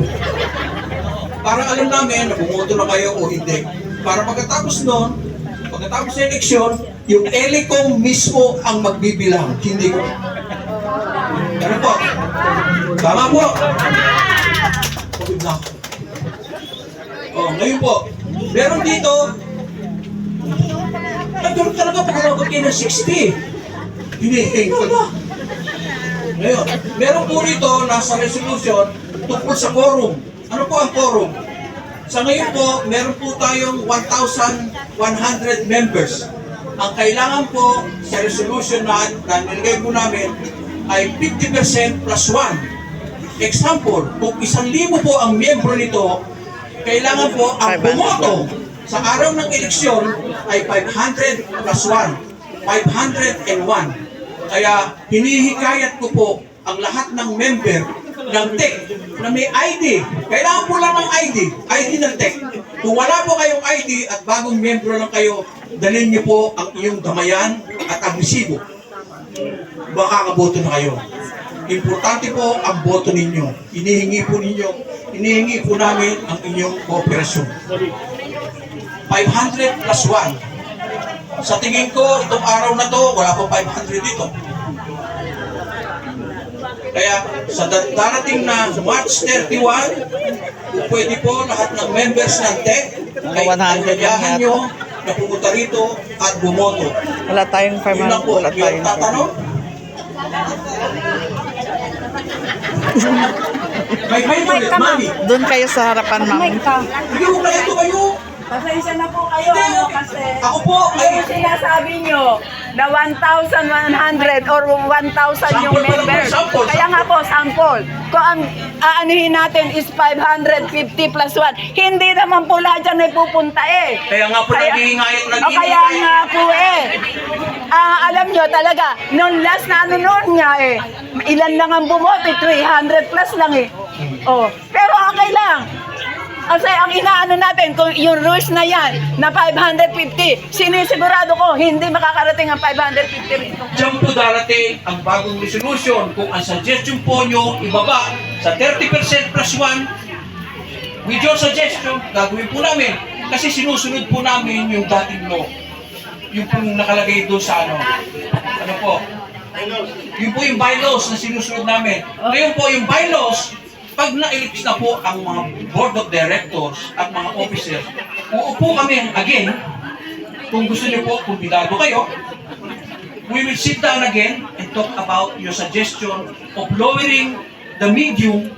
Para alam namin na bumoto na kayo o hindi. Para pagkatapos nun, pagkatapos sa eleksyon, yung ELICOM mismo ang magbibilang, hindi ko. Ano po? Tama po. Oh, ngayon po, meron dito, nagkaroon talaga pagkakabot kayo ng 60. Hinihingi ko na. Ngayon, meron po rito, nasa resolution, tungkol sa quorum. Ano po ang quorum? Sa ngayon po, meron po tayong 1,100 members. Ang kailangan po sa resolution na nilagay po namin ay 50% plus 1. Example, kung 1,000 po ang miyembro nito, kailangan po ang bumoto sa araw ng eleksyon ay 500 plus 1. 501. Kaya hinihikayat ko po ang lahat ng member ng TEC na may ID. Kailangan po lang ng ID ng TEC. Kung wala po kayong ID at bagong membro lang kayo, dalhin niyo po ang iyong damayan at ang resibo. Makakaboto na kayo. Importante po ang boto ninyo. Hinihingi po namin ang inyong kooperasyon. 500 plus 1. Sa tingin ko, itong araw na to, wala po 500 dito. Kaya sa darating na March 31, kung pwede po lahat ng members ng TEC ay anyayahan nyo na pumunta rito at bumoto. Wala tayong Yun lang po, yung tatanong. May ulit, mami. Doon kayo sa harapan, ma'am. Hindi ko kaya ito kayo. Pasensya na po kayo, ano, kasi Ako po ay... yung sinasabi nyo na 1,100 or 1,000 yung Sample pa lang po, members. sample. Kaya nga po, sample. Kung ang aanihin natin is 550 plus 1, hindi naman po lahat dyan ay pupunta eh. Kaya nga po nag-iingayat, Kaya nga po eh. Alam nyo talaga, nung last na ano noon nga eh, ilan lang ang bumoto, 300 plus lang eh. Oh, pero okay lang. Kasi ang inaano natin, kung yung rules na yan, na 550, sinisigurado ko, hindi makakarating ang 550 rito. Diyan po darating ang bagong resolution. Kung ang suggestion po nyo ibaba sa 30% plus 1, with your suggestion, gagawin po namin. Kasi sinusunod po namin yung dating law. Yung pong nakalagay doon sa ano po, yun po yung bylaws na sinusunod namin. Ngayon po yung bylaws, pag na-elect na po ang mga board of directors at mga officers, uupo kami again, kung gusto niyo po, kumbidado kayo, we will sit down again and talk about your suggestion of lowering the medium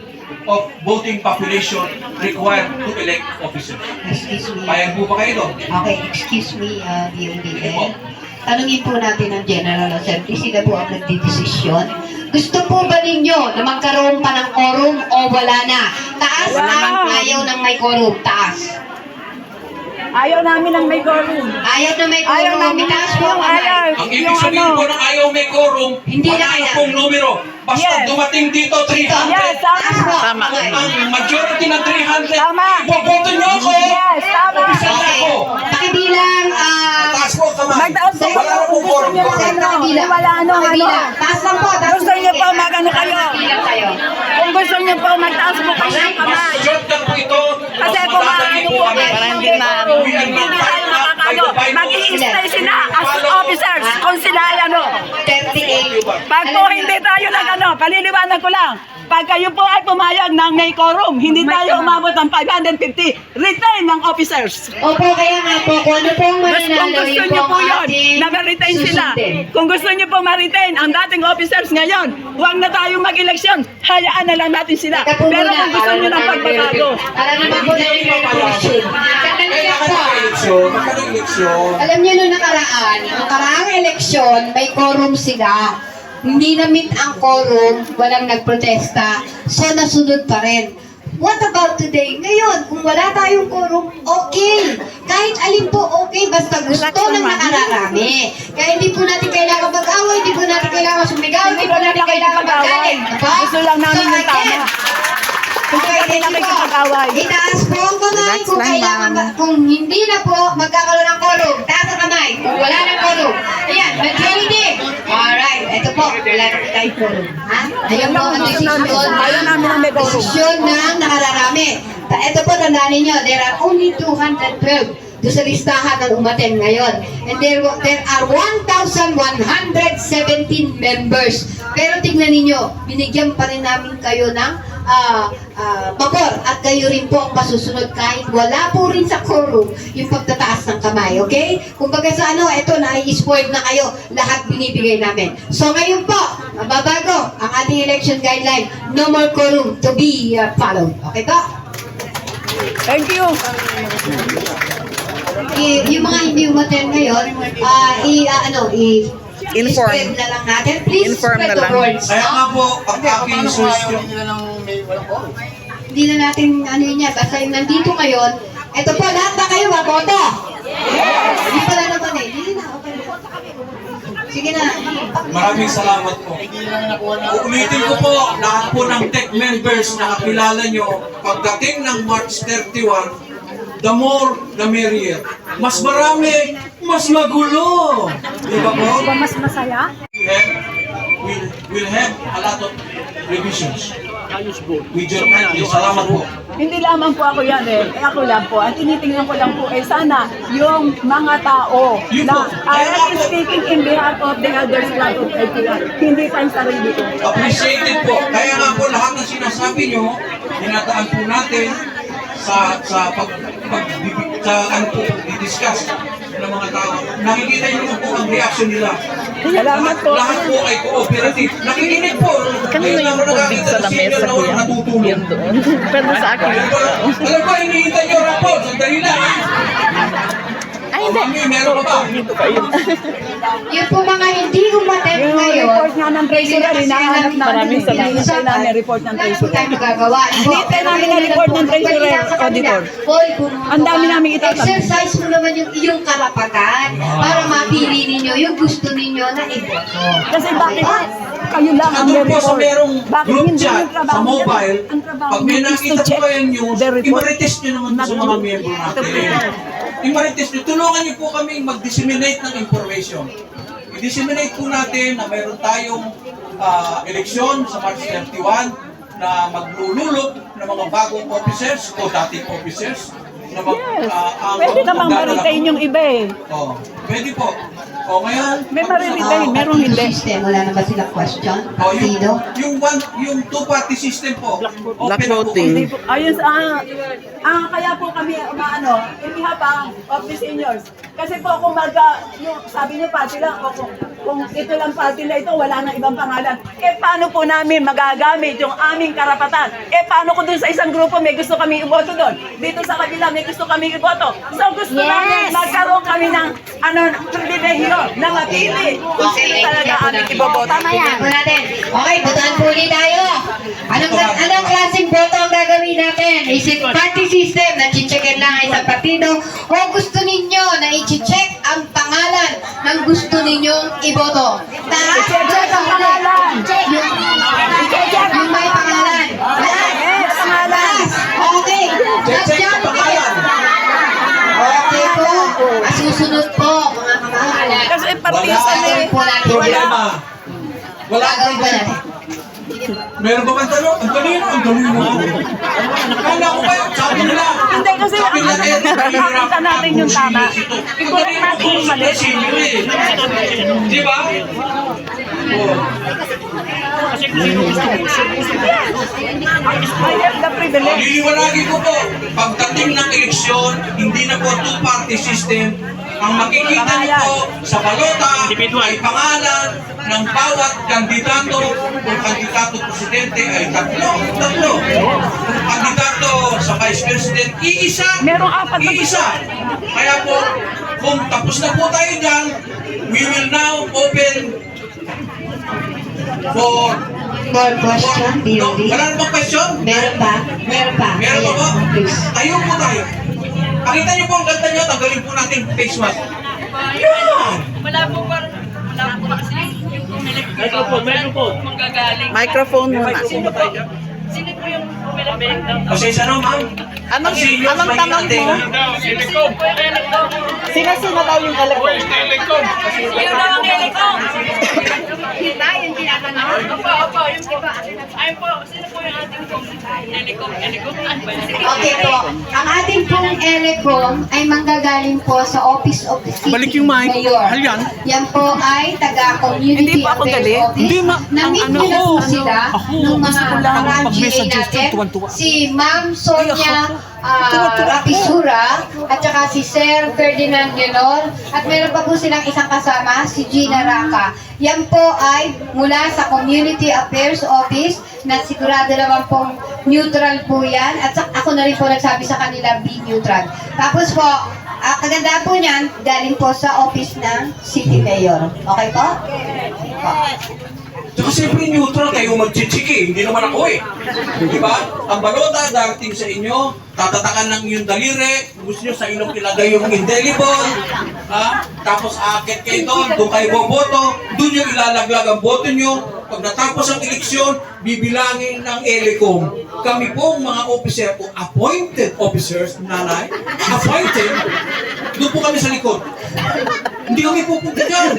of voting population required to elect officers. Excuse me. Payag po ba kayo doon? Okay, excuse me, DODL. Tanungin po natin ang General Assembly, sila po ang nagdidesisyon. Gusto po ba ninyo na magkaroon pa ng quorum o wala na? Taas ang ayaw ng may quorum. Taas. Ayaw namin ng may quorum. Ayaw na may Ayaw quorum. namin Taas po ang kamay. Ang ibig sabihin po ng ayaw may quorum, Hindi wala na na kaya. pong numero. Basta Yes. dumating dito 300. Yes, Taas po. Tama. Okay. Ang majority ng 300, Tama. ipoboto niyo ako. Yes, tama. Isa na ako. Pakibilang, Taas po kamay. Magtaos po Wala na pong gusto quorum. nyo ng ano, pakibilang. wala ano, Pakibilang. Taas lang po. Taas Gusto niyo po magano kayo? Pakibilang kayo. Kung gusto niyo po magtaas po kayo ng Mas kamay. shortcut po ito. Kasi Mas kung madadali ano po po, kami. Para hindi na hindi na tayo makakano. Mag-i-stay sila as officers kung sila ay ano. 38 Pag po hindi tayo paliliwanag ko lang. Pag kayo po ay pumayag ng may quorum, hindi tayo umabot ng 550 retain ng officers. Opo, kaya nga po, kung ano po ang Kung mananalo, gusto yun nyo po po ang yun, ating na ma-retain sila. susundin. Kung gusto nyo po ma-retain ang dating officers ngayon, huwag na tayong mag-eleksyon. Hayaan na lang natin sila. Teka po Pero muna, kung gusto nyo ng pagbabago, para naman po na rin ang election. Sandali lang po. Eleksyon. Alam niyo nung nakaraang eleksyon, may quorum sila. Hindi na-meet ang quorum, walang nagprotesta, so nasunod pa rin. What about today? Ngayon, kung wala tayong quorum, okay. Kahit alin po, okay, basta gusto ng nakararami. Kaya hindi po natin kailangan mag-away, hindi po natin kailangan sumigaw, hindi po natin kailangan mag-galit. Diba? gusto lang namin So, yung tama. again, Gusto okay, namin thank you po. nakikipag-away. Itaas po ang kamay kung kailangan, kung hindi na po magkakaroon ng quorum. Taas ang kamay kung wala ng quorum. Ayan, majority. Alright, ito po, wala na po tayong quorum. Ha? Ayan po ang Ayaw namin ang may quorum. desisyon ng nakararami. Ito po, tandaan ninyo, there are only 212 doon sa listahan ng umaten ngayon. And there are 1,117 members. Pero tingnan ninyo, binigyan pa rin namin kayo ng pabor at kayo rin po ang masusunod kahit wala po rin sa quorum yung pagtataas ng kamay, okay? Kumbaga sa ito, na-spoiled na kayo, lahat binibigay namin. So ngayon po, mababago ang ating election guideline, no more quorum to be followed. Okay po? Thank you. Yung mga hindi umaten ngayon, Inform. spread na lang natin. Please Inform spread na the lang. words. Kaya nga po, ang aking suggestion. Hindi na natin yun yan. Basta yung nandito ngayon, eto po, lahat ba kayo maboto? Yes! Hindi pala naman eh. Hindi na, okay na. Sige na. Maraming salamat po. Uulitin ko po, lahat po ng tech members na kakilala nyo, pagdating ng March 31, the more, the merrier. Mas marami, mas magulo. Di ba po? Mas masaya? We'll have a lot of revisions. With your kindly. Salamat po. Hindi lamang po ako yan eh. Ako lang po. Ang tinitingnan ko lang po sana yung mga tao Yun na po. I am speaking in behalf of the elders club of LTR. Hindi pa yung sarili ko. Appreciated po. Kaya nga po lahat ng sinasabi nyo, dinadaan po natin sa discuss ng mga tao. Nakikita nyo po ang reaction nila. Salamat po. Lahat po ay cooperative. Nakikinig po. Kanino yung tubig sa lamesa, kuya? Yan doon. Pero sa akin. Alam ko, hinihintay nyo rapor. Sandali lang. Ay, hindi. Mami, meron pa ba? Yung po mga hindi umaten Yung ngayon, report nga ng treasurer, hinahanap namin. Maraming salamat. Hinihintay namin report ng wala po treasurer. tayong magagawa. Hinihintay namin ang report ng treasurer, auditor. Hoy, bumoto Ang dami ka. namin itatanong. Exercise mo naman yung iyong karapatan para mapili ninyo yung gusto ninyo na iboto. Kasi bakit kayo lang ang Andun may po sa report? merong Bakit group hindi chat yung trabaho sa nila? mobile, Ang trabaho pag may nila is to nakita po check kayong news, the report. i-retest nyo naman sa mga miyembro natin. I-retest nyo, tulungan nyo po kami mag-disseminate ng information. I-disseminate po natin na mayroon tayong eleksyon sa March 31 na maglululot ng mga bagong officers o dating officers na Pwede namang ma-retain yung iba eh. Pwede po. Ngayon, May ma-retain, merong hindi. System, wala na ba silang question? yung two-party system po. Black Open na po voting. kami. Ayun kaya po kami in behalf of the seniors. Kasi po kung yung sabi niyo party lang, o kung ito lang party na ito, wala nang ibang pangalan. Paano po namin magagamit yung aming karapatan? Paano kung dun sa isang grupo may gusto kami iboto doon? Dito sa kabila may gusto kami iboto. So gusto namin magkaroon kami ng pribilehiyo na mapili kung sino talaga aming iboboto. Tama yan. Natin. Okay, botohan po ulit tayo. Anong klaseng boto ang gagawin natin? Is it party system na checkin lang ay sa partido? O gusto ninyo na i-check ang pangalan ng gusto ninyong iboto? Taas? I-check ang pangalan. Yung may pangalan. Yes, pangalan. Okay. Check ang pangalan. Okay po. Susunod po, mga kamahalan. Kasi partisa na eh. Problema. Wala Gagawin akong po natin. Meron ba bang tanong? Ang talino, ang talino. Nakala ko kayo, sabi nila. Hindi kasi Sabi nila, nakita natin yung tama. Igulat natin yung mali. Di ba? I have the privilege. Liliwanagin ko po, pagdating ng eleksyon, hindi na po two-party system. Ang makikita niyo po sa balota ay pangalan ng bawat kandidato. Kung kandidato presidente ay tatlo. Kung kandidato sa vice president, iisa. Merong apat na Iisa. Kaya po, kung tapos na po tayo dyan, we will now open for For question, No, BOD. wala namang question? Meron pa? Meron pa. Meron pa ba? Ayan, please. Tayo po tayo. Pakita niyo po ang ganda niyo, tanggalin po natin face mask. Yan! Microphone muna. Pasensya na, ma'am. Anong Seniors, tanong mahina mo? natin. Sino daw yung electric? Okay po. Ang ating pong Elecom ay manggagaling po sa Office of the City Mayor. Yan po ay taga-Community Hindi po ako Affairs galit. Office. Hindi, Na-meet ano, niyo na po ako, sila nung mga nakarang GA natin. Si Ma'am Sonia Rapisura at saka si Sir Ferdinand Leonor at meron pa po silang isang kasama, si Gina Raka. Yan po ay mula sa Community Affairs Office na sigurado naman pong neutral po yan at ako na rin po nagsabi sa kanila be neutral. Tapos po, kagandaan po niyan, galing po sa office ng City Mayor. Okay po? Tsaka siyempre neutral kayo magchichiki, hindi naman ako eh. Di ba? Ang balota darating sa inyo, tatatakan ng iyong daliri, gusto nyo sa ilong ilagay yung indelible, tapos aakit kayo doon kayo boboto, doon nyo ilalaglag ang boto nyo. Pag natapos ang eleksyon, bibilangin ng Elecom. Kami pong mga officer o appointed officers, nanay, appointed, doon po kami sa likod. Hindi kami pupunta dyan.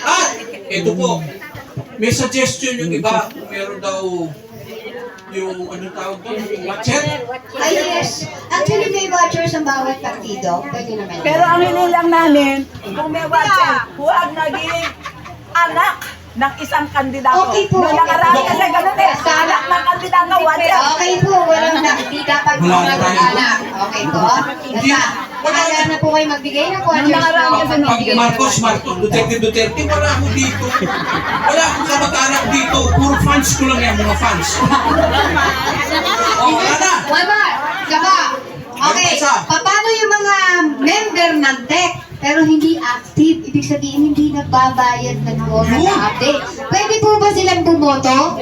At, ito po, may suggestion yung iba, kung meron daw yung anong tawag doon, yung watcher. Ay, yes. Actually, may watchers ang bawat partido. Pwede naman. Pero ang hinilang namin, kung may watcher, huwag naging anak ng isang kandidato. Okay po. Noong nakaraan kasi ganun eh, sa anak ng kandidato, watcher. Okay po, walang hindi dapat po mag-anak. Okay po. Basta, kaya na po kayo magbigay ng watchers. Pag Marcos, Duterte, wala ako dito. Wala akong kamag-anak dito. Puro fans ko lang yan, mga fans. Wala na. One more. Saka, okay, paano yung mga member ng TEC pero hindi active? Ibig sabihin, hindi nagbabayad ng government update. Pwede po ba silang bumoto?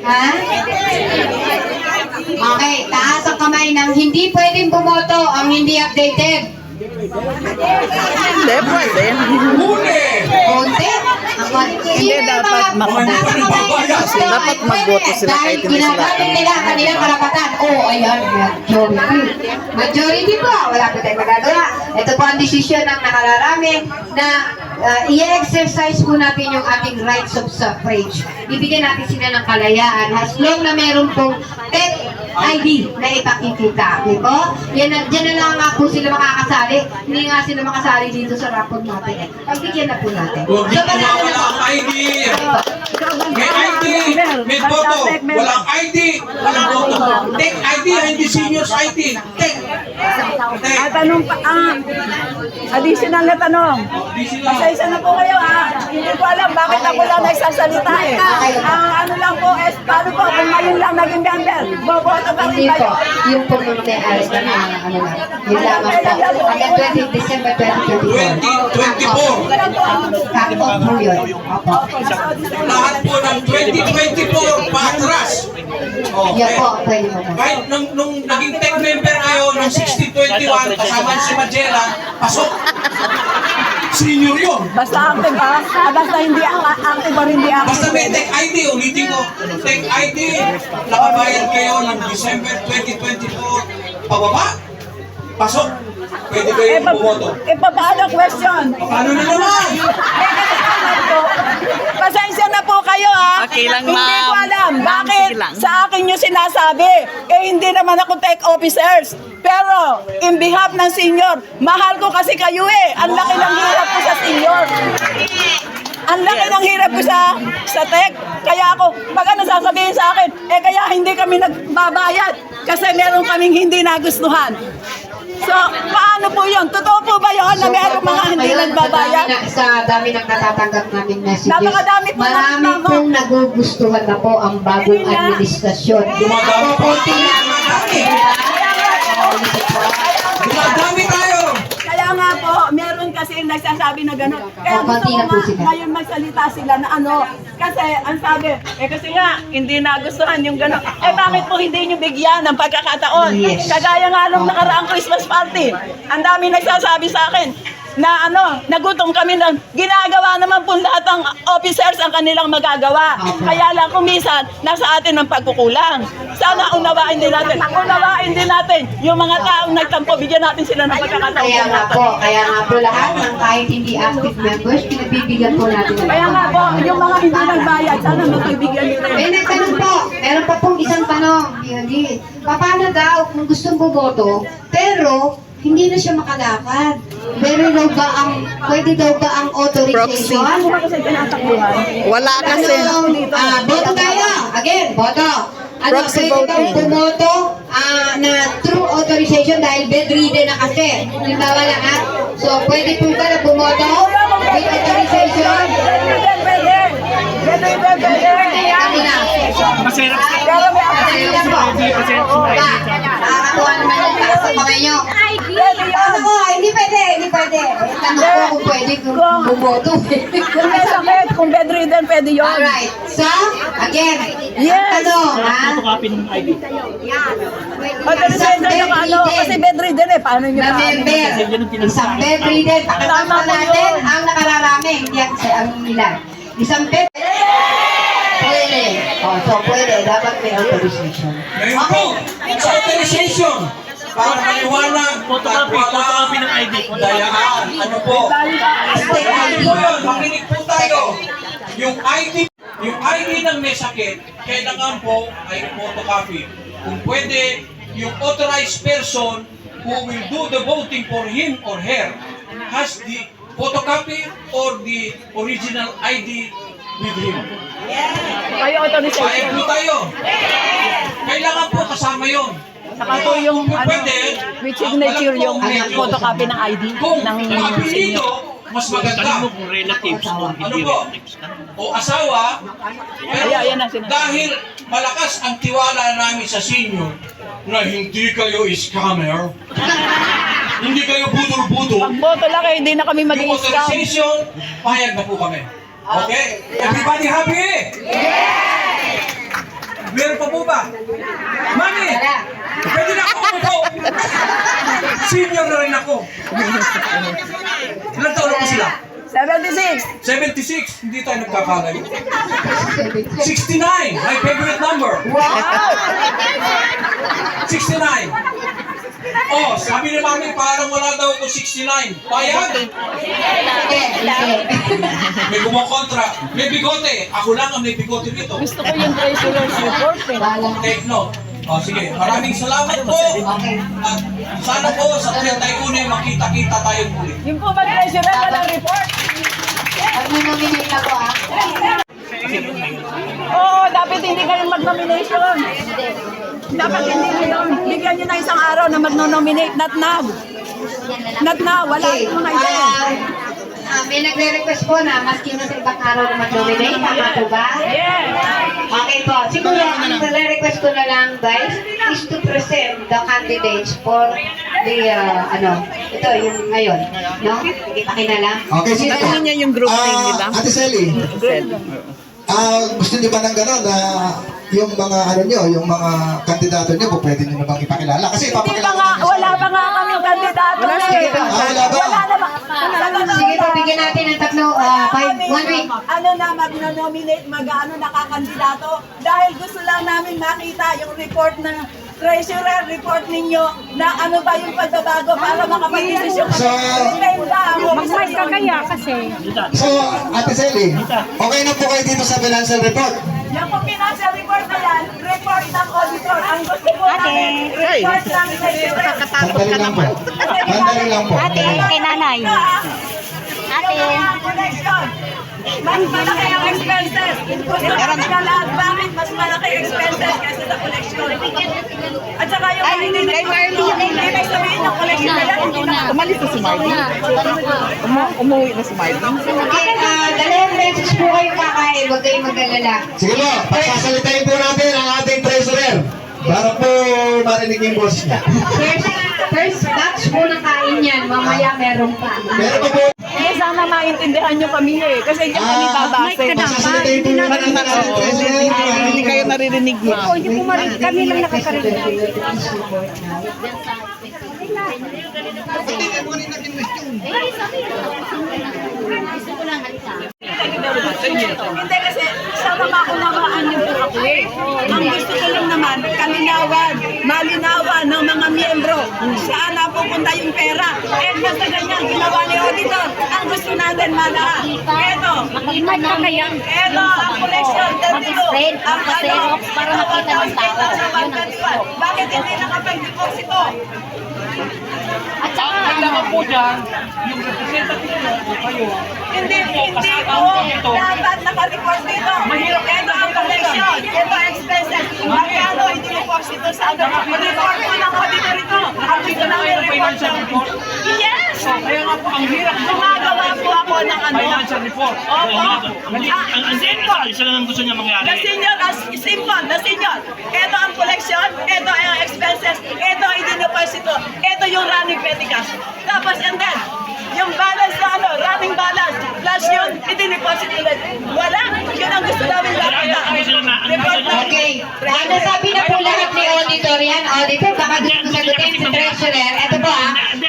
Ha? Okay, taas ang kamay ng hindi pwedeng bumoto ang hindi updated. Hindi, pwede. Huli! Konti? Hindi, dapat dapat magboto sila kahit hindi sila. Dahil nila ang kanilang karapatan. Oh, ayan, majority. Majority po, wala po tayong magagawa. Ito po ang desisyon ng nakararami na i-exercise po natin yung ating rights of suffrage. Ibigyan natin sila ng kalayaan as long na meron pong TEC ID na ipakikita. Okay po? Yan na lang nga po sila makakasali. Hindi nga sila makasali dito sa rapid natin. Pagbigyan na po natin. Huwag niyo wala ang ID. May ID, may boto. Walang ID, walang boto. Take ID, hindi seniors ID. Take. Tanong pa, additional na tanong. Pasensya na po kayo hindi ko alam bakit ako lang nagsasalita eh. Ang ano lang po, paano po, kung ngayon lang naging member, boboto pa rin Hindi po. kayo. Yung po may alas na ano lang. Yung lamang po. Hanggang 20 December 2024. 2024. Cut-off po yun. Opo. Lahat po ng 2024 patras. Yan po. Pwede mo po. Kahit nung naging tech member kayo nung 1621, kasama si Magellan, pasok. Senior yun. Basta active basta hindi active or hindi active. Basta may tech ID, ulitin ko. Tech ID, nakabayad kayo ng December 2024, pababa, pasok. Pwede kayo bumoto. Paano question? Paano na naman? po. Pasensya na po kayo ha. Okay lang, Hindi ma'am. ko alam Ma'am, bakit sige lang. sa akin yung sinasabi. Eh hindi naman ako tech officers. Pero in behalf ng senior, mahal ko kasi kayo eh. Ang laki ng hirap ko sa senior. Ang laki ng hirap ko sa tech. Kaya ako, pag ano sasabihin sa akin, eh kaya hindi kami nagbabayad. Kasi meron kaming hindi nagustuhan. So, paano po yun? Totoo po ba yun na meron mga hindi Ngayon, nagbabayad? Sa dami ng natatanggap namin messages, Napakadami po marami ng- pong nagugustuhan na po ang bagong Yun nga. administrasyon. Dumadami Ako pa. konti lang. Dumadami tayo! Kaya nga po, meron kasi nagsasabi na gano'n. Kaya Oh, gusto konti ko na po nga sila. ngayon magsalita sila na ano. Kasi ang sabi, kasi nga, hindi nagustuhan yung gano'n. Eh bakit po hindi nyo bigyan ng pagkakataon? Yes. Kagaya nga nung nakaraang Christmas party. Ang dami nagsasabi sa akin na nagutom kami na ginagawa naman po lahat ng officers ang kanilang magagawa. Kaya lang kung minsan, nasa atin ang pagkukulang. Sana unawain din natin. Unawain din natin yung mga taong nagtampo, bigyan natin sila ng pagkakataon. Kaya nga po lahat ng kahit hindi active members, pinagbibigyan po natin. Kaya nga po, yung mga hindi nagbayad, sana magbibigyan nyo rin. May nagtanong po, meron pa pong isang tanong. Yun, paano daw kung gustong bumoto, pero hindi na siya makalakad? Pwede daw ba ang authorization? Ano ba kasi tinatakbuhan? Wala kasi. Boto tayo. Again, boto. Proxy Pwede daw voting. bumoto na through authorization dahil bedridden na kasi. Halimbawa lang ha. So, pwede po ba na bumoto with authorization? Pwede. Kami na. Pero may Kasi lang po. Nakakatuwa naman yung taas sa kamay nyo. Ano ko, hindi pwede. Tanong ko kung pwede kung bumoto. kung may sakit, kung bedridden, pwede yun. Alright. So, again, Yes. tanong ha. Authorization na ano, kasi bedridden eh, paano nyo Na member, isang bedridden, pakatama natin ang nakararami, hindi ang ilan. Isang bedridden, pwede. So pwede, dapat may authorization. Ngayon po, sa authorization, para maliwanag, tatwala, dayaan, ano po? State Ano ID. po yun? Makinig po tayo. Yung ID ng may sakit, kailangan po ay photocopy. Kung pwede, yung authorized person who will do the voting for him or her has the photocopy or the original ID with him. Kayo authorization. Payag po tayo. Kailangan po kasama yun. Saka po yung with signature yung photocopy ng ID Kung ng apelido, mas maganda. Ano po? O asawa, pero Ayan ang sinasabi. dahil malakas ang tiwala namin sa senior na hindi kayo scammer, hindi kayo budol-budol, Ang boto lang eh, hindi na kami yung mag-i-scam. authorization, payag na po kami. Okay? Everybody happy? Meron pa po ba? Mami! Pwede na ako umupo! Senior na rin ako. Ilan taon na po sila? 76. 76, hindi tayo nagkakalayo. 69, my favorite number. 69. Oh, sabi ni Mami, parang wala daw ako 69. Payag? May kumokontra. May bigote. Ako lang ang may bigote dito. Gusto ko yung treasurer's report eh. Take note. Oh, sige, maraming salamat po. At sana po sa 31 makita-kita tayo muli. Yung po ba treasurer walang report? Mag-nominate ako ah. Oo, dapat hindi kayo mag-nomination. Dapat hindi kayo. Bigyan nyo na isang araw na mag-nominate. Not now. Not now. Wala yung mga ito. May nagre-request po na maski na sa ibang araw na mag-nominate. Tama po ba? Yes. Okay po. Siguro, ang nagre-request ko na lang, guys, is to present the candidates for the, ito, yung ngayon. No? Ipakina lang. Okay, sige po. Ano niya yung group name nila? Ate Selly, gusto niyo ba ng gano'n na yung mga yung mga kandidato niyo po pwede niyo namang ipakilala? Kasi Hindi pa ipapakilala nga, niyo wala pa nga kami kandidato. Wala eh. sige pa. Wala ba? Wala naman. Sige po, bigyan natin ng tatlo, 1 week. Ano na mag-nominate, mag-ano nakakandidato dahil gusto lang namin makita yung report na treasurer, report ninyo na ano ba yung pagbabago para makapag-desisyon kami. So, Mag-mic ka kaya kasi. So, Ate Selly, okay na po kayo dito sa financial report? Yung pong financial report na yan, report ng auditor. Ang gusto po namin, report ng treasurer. Sandali lang po. Sandali lang po. Sandali lang. nanay. Ate. Mas malaki ang expenses. Gusto namin na lahat, bakit mas malaki ang expenses kaysa sa collection? At saka yung hindi ibig sabihin ng collection na yan, hindi na. Umalis na si Marvin. Umuwi na si Marvin. Okay, dalawang beses po kayo kakain, huwag kayong mag-alala. Sige po, pasasalitain po natin ang ating treasurer para po marinig yung boss niya. First batch po ng kain yan, mamaya meron pa. Meron pa po. Eh, sana maintindihan nyo kami eh. Kasi hindi kami babase. Pasasalitain po natin ang ating treasurer. Hindi kayo naririnig mo. Kami lang nakakarinig. Hindi kasi sana maunawaan niyo po ako eh. Ang gusto ko lang naman, kalinawan, malinawan ng mga miyembro saan napupunta yung pera. Eh, basta ganyan, ginawa ni auditor. Ang gusto natin malahat. Eto, eto, ang collection, 32. Ang para makita ng tao. Bakit hindi nakapag-deposito? At saka po dyan, yung representative po kayo, Hindi po. Dapat naka-report dito. Mahirap. Ito ang collection. Ito ang expenses. Magkano hindi deposito sa ano. Report po ng auditor ito. Ang dito namin report. Yes! kaya nga po ang hirap Gumagawa po ako ng ano. financial report. Opo. Ang simple, isa lang ang gusto niya mangyari. The senior, the senior. Ito ang collection. Ito ang expenses. Ito ang hindi deposito. Ito yung running petty cash. Tapos and then, yung balance na ano, running balance, plus yun, i-deposit ulit. Wala. Yun ang gusto namin makita. Report na. Okay. Nasabi na po lahat ni auditor yan. Auditor, baka gusto sagutin si treasurer. Ito po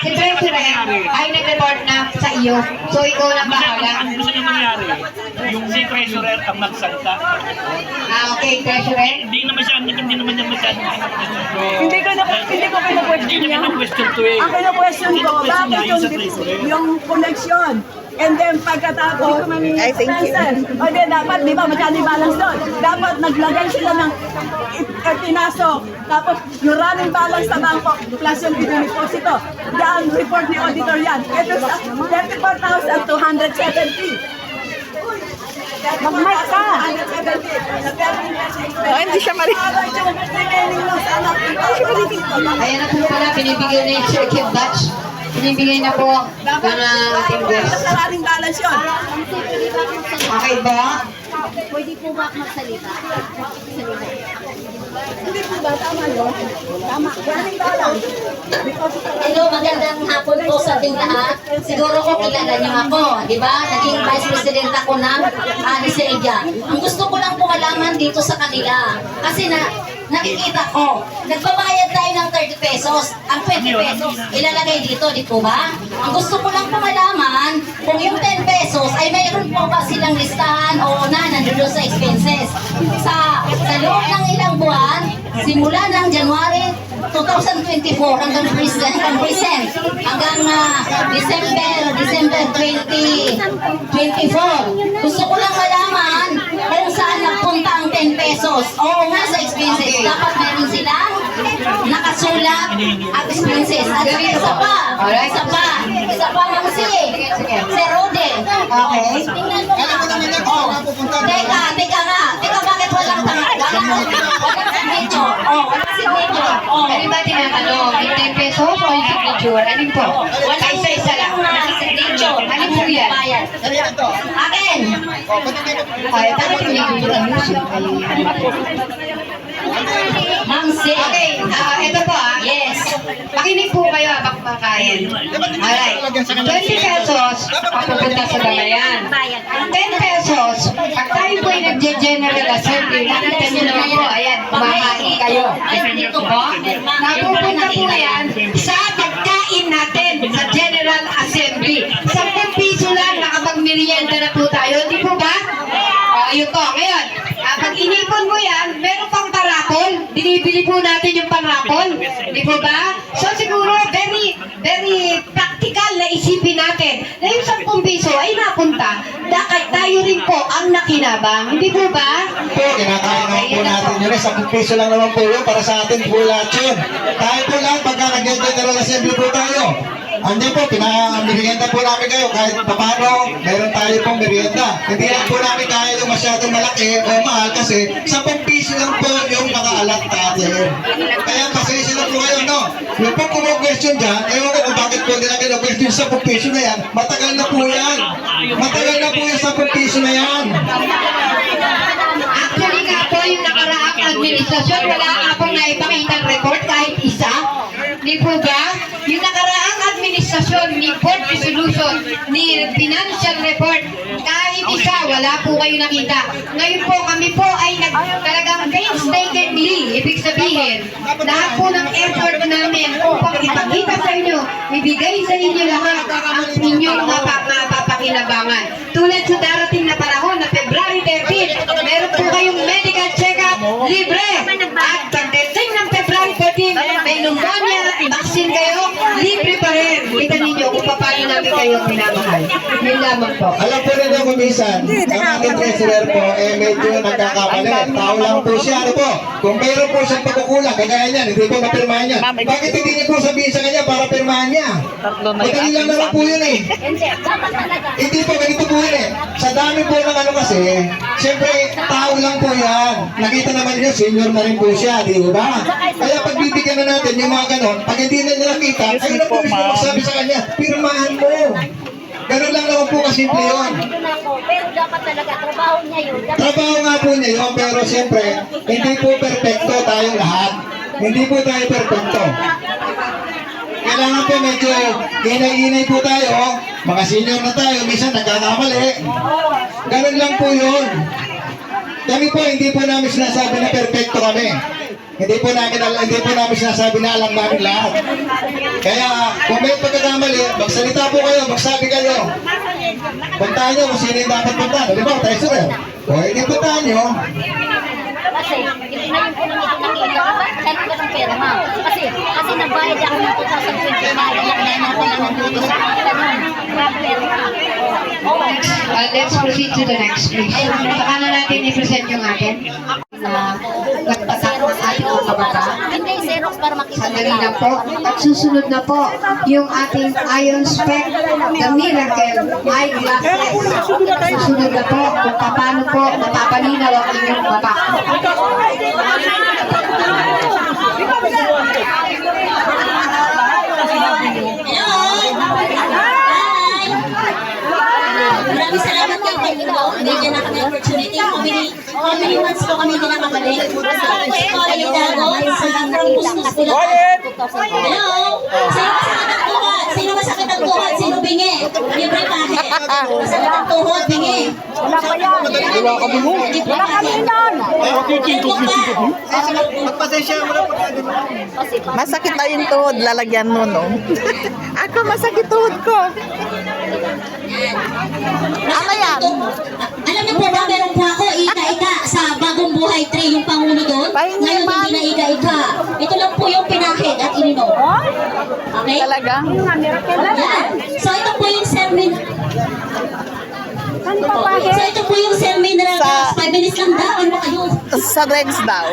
si treasurer ay nag-report na sa iyo. So, ikaw na bahala. Ang gusto niya mangyari, yung si treasurer ang magsalita. Okay, treasurer. Hindi naman niya masyadong Hindi ko pina-question yan. question to eh. Ang pina-question ko, bakit yung connection? And then pagkatapos, expenses. O di dapat, di ba, magkano yung balance doon? Dapat naglagay sila ng pinasok. Tapos yung running balance sa bangko, plus yung deposito. Yan, report ni auditor yan. Ito sa 34,270. Mag-mic ka! Hindi siya marinig. Ayan na po pala, pinibigyan na yung circuit batch. Pinibigay na po ng ating guest. Running balance yun. Okay ba? Pwede po ba magsalita? Hindi po ba? Tama yun? Tama. Running balance. Hello, magandang hapon po sa ating lahat. Siguro ko kilala niyo ako, di ba? Naging Vice President ako ng Liceia. Ang gusto ko lang po malaman dito sa kanila, kasi nakikita ko, nagbabayad tayo ng 30 pesos, ang 20 pesos, ilalagay dito, di po ba? Ang gusto ko lang po malaman, kung yung 10 pesos ay mayroon po ba silang listahan o nandun sa expenses. Sa loob ng ilang buwan, simula ng January 2024 hanggang present, hanggang December 2024. Gusto ko lang malaman kung saan nagpunta ang 10 pesos. Oo nga, sa expenses. Dapat meron silang nakasulat ang expenses. At saka isa pa lang si Rode. Okay. Tingnan mo nga. Teka, bakit walang signature? Walang signature. Ano ba tinatanong? Yung 10 pesos o yung signature? Alin po? Isa-isa lang. Signature. Alin po yan? Akin. Ay, bakit pinigil ang music? Ma'am C. Okay, ito po Yes. Makinig po kayo habang kumakain. Alright, 20 pesos papupunta sa dalayan. 10 pesos, pag tayo po ay nag-general assembly, nakita nyo naman po, ayan, kumakain kayo. Po? Napupunta po yan sa pagkain natin sa General Assembly. 10 piso lang, nakapag-merienda na po tayo, di po ba? O, yun po. Ngayon, pag inipon mo yan, meron pang tarakol. binibili po natin yung panrapol. Di po ba? So siguro, very, very practical na isipin natin na yung 10 piso ay napunta. Tayo rin po ang nakinabang. Hindi po ba? Po, kinakain naman po natin yun. 10 piso lang naman po yun para sa atin po lahat yun. Tayo po lahat, pagka nag-General Assembly po tayo. Andiyan po, pinamerienda po namin kayo kahit paano, meron tayo pong merienda. Hindi lang po namin kaya yung masyadong malaki o mahal kasi 10 piso lang po yung nakaalat natin. Kaya pasensya lang po kayo, no? Yung pong kumag-question dyan, ewan ko kung bakit po nila kinu-question yung 10 piso na yan. Matagal na po yan. Matagal na po yung 10 piso na yan. Actually nga po, yung nakaraang administrasyon, wala nga pong naipakita report kahit isa. Di po ba? Yung nakaraang administrasyon ni Board Resolution, ni Financial Report, kahit isa, wala po kayo nakita. Ngayon po, kami po ay talagang painstakingly, ibig sabihin, lahat po ng effort namin upang ipakita sa inyo, ibigay sa inyo lahat ang inyong mapapakinabangan. Tulad sa darating na panahon na February 13, meron po kayong medical check-up libre. At pagdating ng February 14, may pneumonia, vaccine kayo, libre pa rin. Kita ninyo kung paano namin kayo minamahal. Yun lamang po. Alam po rin ako minsan, ang ating treasurer po, medyo nagkakamali. Tao lang po siya, ano po? Kung meron po siyang pagkukulang, kagaya niyan, hindi po napirmahan niya. Bakit hindi niyo po sabihin sa kanya para pirmahan niya? Madali lang naman po yun eh. Hindi po, ganito po yun eh. Sa dami po ng ano kasi, siyempre, tao lang po yan. Nakita naman niyo, senior na rin po siya, di ba? Kaya pagbibigyan na natin yung mga ganon, pag hindi na nila nakita, ayun na po mismo magsabi sa kanya, pirmahan mo. Ganun lang naman po kasimple yun. Pero dapat talaga, trabaho niya yun. Trabaho nga po niya yun, pero siyempre, hindi po perfecto tayong lahat. Hindi po tayo perfecto. Kailangan po medyo inay-inay po tayo. Mga senior na tayo, minsan nagkakamali. Ganun lang po yun. Kami po, hindi po namin sinasabi na perfecto kami. Hindi po namin sinasabi na alam namin lahat. Kaya kung may pagkakamali, magsalita po kayo, magsabi kayo. Puntahan nyo kung sino yung dapat puntahan. Di ba? Tayo sir. O hindi puntahan nyo. Kasi, hindi na yung po namin nakita. Kaya ko ng pera, ma'am. Kasi nagbayad ako ng 2020 na natin na nandito sa Let's proceed to the next, please. Saka na natin i-present yung atin na nagpatak ng ating mga kabataan. Hindi, Xerox para makita Sandali lang po. At susunod na po yung ating Ion Spec, the Miracle Eyeglasses. Susunod na po kung paano po napapalinaw ang inyong mata. Maraming salamat kay Panginoon. Bigyan na kami opportunity. How many months po kami hindi nakabalik? Sa Dago, sa Puskus po na. Hello? Sino masakit ang tuhod? Sino bingi? Libre kahit. Masakit ang tuhod, bingi. Wala pa yan. Wala kami mo. Wala kami nun. Masakit na yung tuhod, lalagyan mo, no? Ako, masakit tuhod ko. Ano yan? Alam niyo po ba, meron po ako ika-ika sa Bagong Buhay 3, yung pangulo doon. Ngayon hindi na ika-ika. Ito lang po yung pinakit at ininom. Okay? Talaga? Yan. So ito po yung sermon. So ito po yung sermon na 5 minutes lang daw. Ano ba kayo? Sa Rex daw.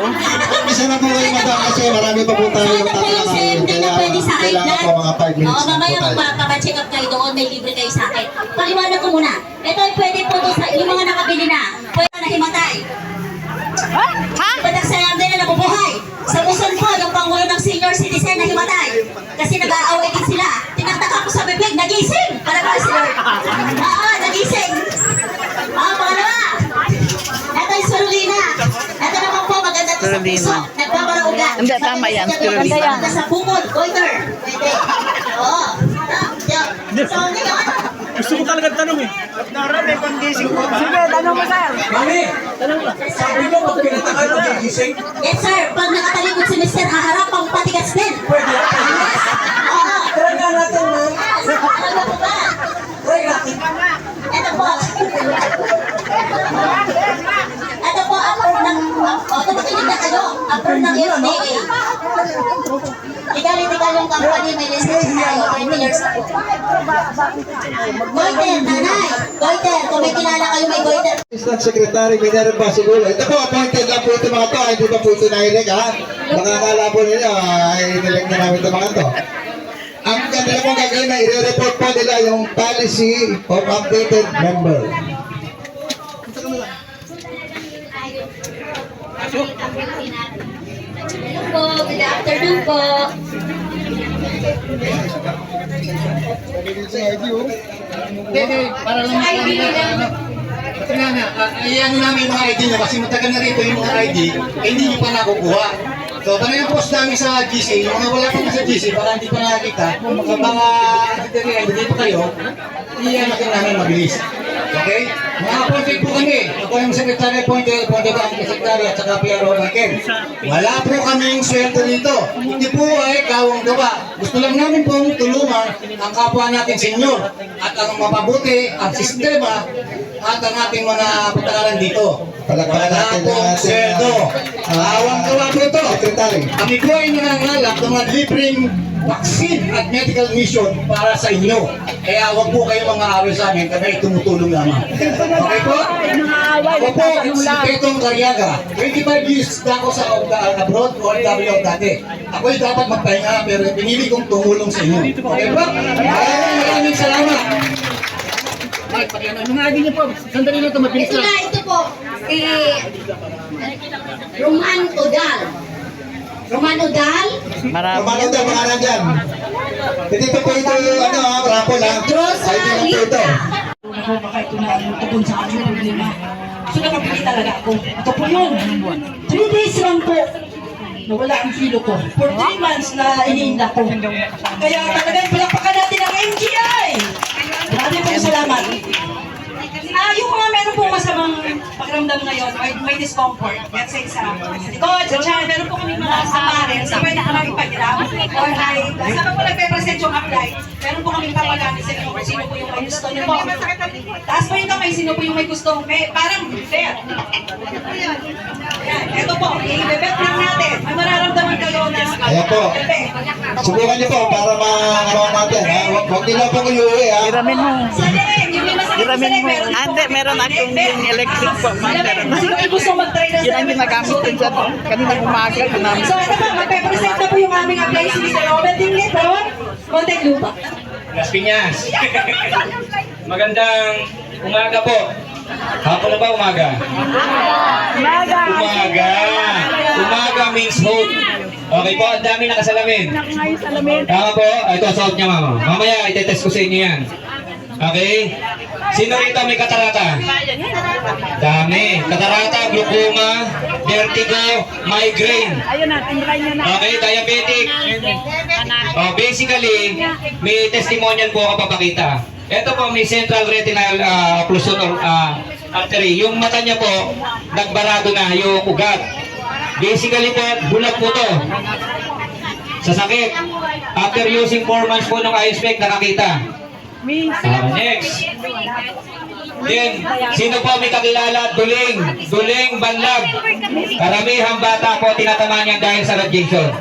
Isa na po kayo madam kasi marami pa po tayo Ito po yung sermon na pwede sa akin kailangan dyan. po mga 5 minutes Oo, na po mamaya tayo. magpapacheck up kayo doon. May libre kayo sa akin. Paliwanag ko muna. Ito ay pwede po doon sa yung mga nakabili na. Pwede na himatay. Ha? Patak sa namin na nabubuhay. Sa Luzon po, yung pangulo ng senior citizen na himatay. Kasi nag-aaway din sila. Tinataka ko sa bibig, nagising! Para ba si Lord? Oo, nagising! Pangalawa! Ito yung spirulina. Ito naman po, maganda to sa puso. Nagpaparauga. Hindi, tama yan, spirulina. Maganda sa bungol, goiter. Pwede. Oo. So, ngayon, Gusto ko talaga tanong eh. Sige, tanong mo, sir. Mami, sabi mo pag pinataka ng gigising, yes sir, pag nakatalikod si Mr. haharap ang patigas din. pwede. Oo. Try nga natin, ma'am. Ano po ba? Try natin. Ito po. Ito po, approve ng, tumakinig na kayo. Approve ng Yes, Navy. Legal yung company, may license tayo, 20 years na po. Goiter, nanay. Goiter, kung may kilala kayo may goiter. Assistant Secretary Minerva siguro. Ito po, appointed lang po ito mga to. Hindi pa po ito na-elect ha. Baka akala po nila, ay nilek na namin ito mga to. Ang kanila pong gagawin na i-report po nila yung policy of updated member. Hello po, good afternoon po. Para lang ito na, ayan namin yung mga ID na kasi matagal na rito yung mga ID, hindi nyo pa nakukuha. So, tanong yung post namin sa GC, yung mga wala pa sa GC, para hindi pa nakakita, kung mga hindi pa kayo, iyan natin namin mabilis. Okay? Mga appointed po kami. Ako yung secretary appointed ang secretary at saka PRO Michael. Wala po kaming sweldo dito. Hindi po ay kawang gawa. Gusto lang namin pong tulungan ang kapwa natin senior at ang mapabuti ang sistema at ang ating mga patakaran dito. Palakpakan natin ang ating sweldo. Kawang gawa po ito. Secretary. Kami po ay nangangalap ng mga libreng vaccine at medical mission para sa inyo. Kaya huwag po kayo mga awil sa amin, kami ay tumutulong lamang. Okay po? Ako po, si Petong Cariaga. 25 years na ako sa abroad o OFW dati. Ako'y dapat magpahinga pero pinili kong tumulong sa inyo. Okay po? Maraming salamat. Mga ID niyo po, sandali na ito, mabilis Ito lang. na, ito po. Roman Udal. Roman Udal. Marami. Kumano daw mga nandyan. Hindi pa po ito ano ha, rapol ha. Rosa ID lang po ito. Lita. Ako, baka ito na yung tubon sa aking problema. So, nakapili talaga ako. Ito po yun. 3 days lang po. Nawala ang kilo ko. For 3 months na iniinda ko. Kaya talagang palakpakan natin ang MGI. Maraming pong salamat. Yung mga meron pong masamang pakiramdam ngayon, may discomfort. Let's say sa likod, sa tiyan, meron po kami mga samarin sa pwede ka namin pahiram. Or ay, sama po nagpe-present yung apply, meron po kami papagamin sa inyo kung sino po yung may gusto nyo po. Taas po yung kamay, sino po yung may gusto. Parang fair. Ayan, eto po, i-bebet lang natin. May mararamdaman kayo na Ayan po. Subukan niyo po para makakaroon natin ha. Huwag nila po iuwi ha. Hiramin mo. sa leg, yung lima sa Hiramin mo. meron po. Ande, meron akong yung electric po. Sino yung gusto mag-try na Yun ang ginagamit ko dyan. Kaninang umaga. So ito po, magpe-present na po yung aming apply si Mr. Robert Dinglet from Contact Lupa. Las Piñas. Magandang umaga po. Hapon na ba umaga? Umaga. Umaga. Umaga means hope. Okay po, ang dami nakasalamin. Ngayon salamin. Tama po? Ito, suot niya mama. Mamaya, itetest ko sa inyo yan. Okay? Sino rito may katarata? Dami. Katarata, glaucoma, vertigo, migraine. Ayun na, tinry nyo na. Okay, diabetic. Oh, basically, may testimonial po ako papakita. Ito po, may central retinal occlusion artery. Yung mata niya po, nagbarado na yung ugat. Basically po, bulag po to. Sa sakit. After using 4 months po ng eye spec, nakakita. Next. Then, sino po may kakilala? Duling. Duling, banlag. Karamihang bata po tinatamaan yan dahil sa radiation.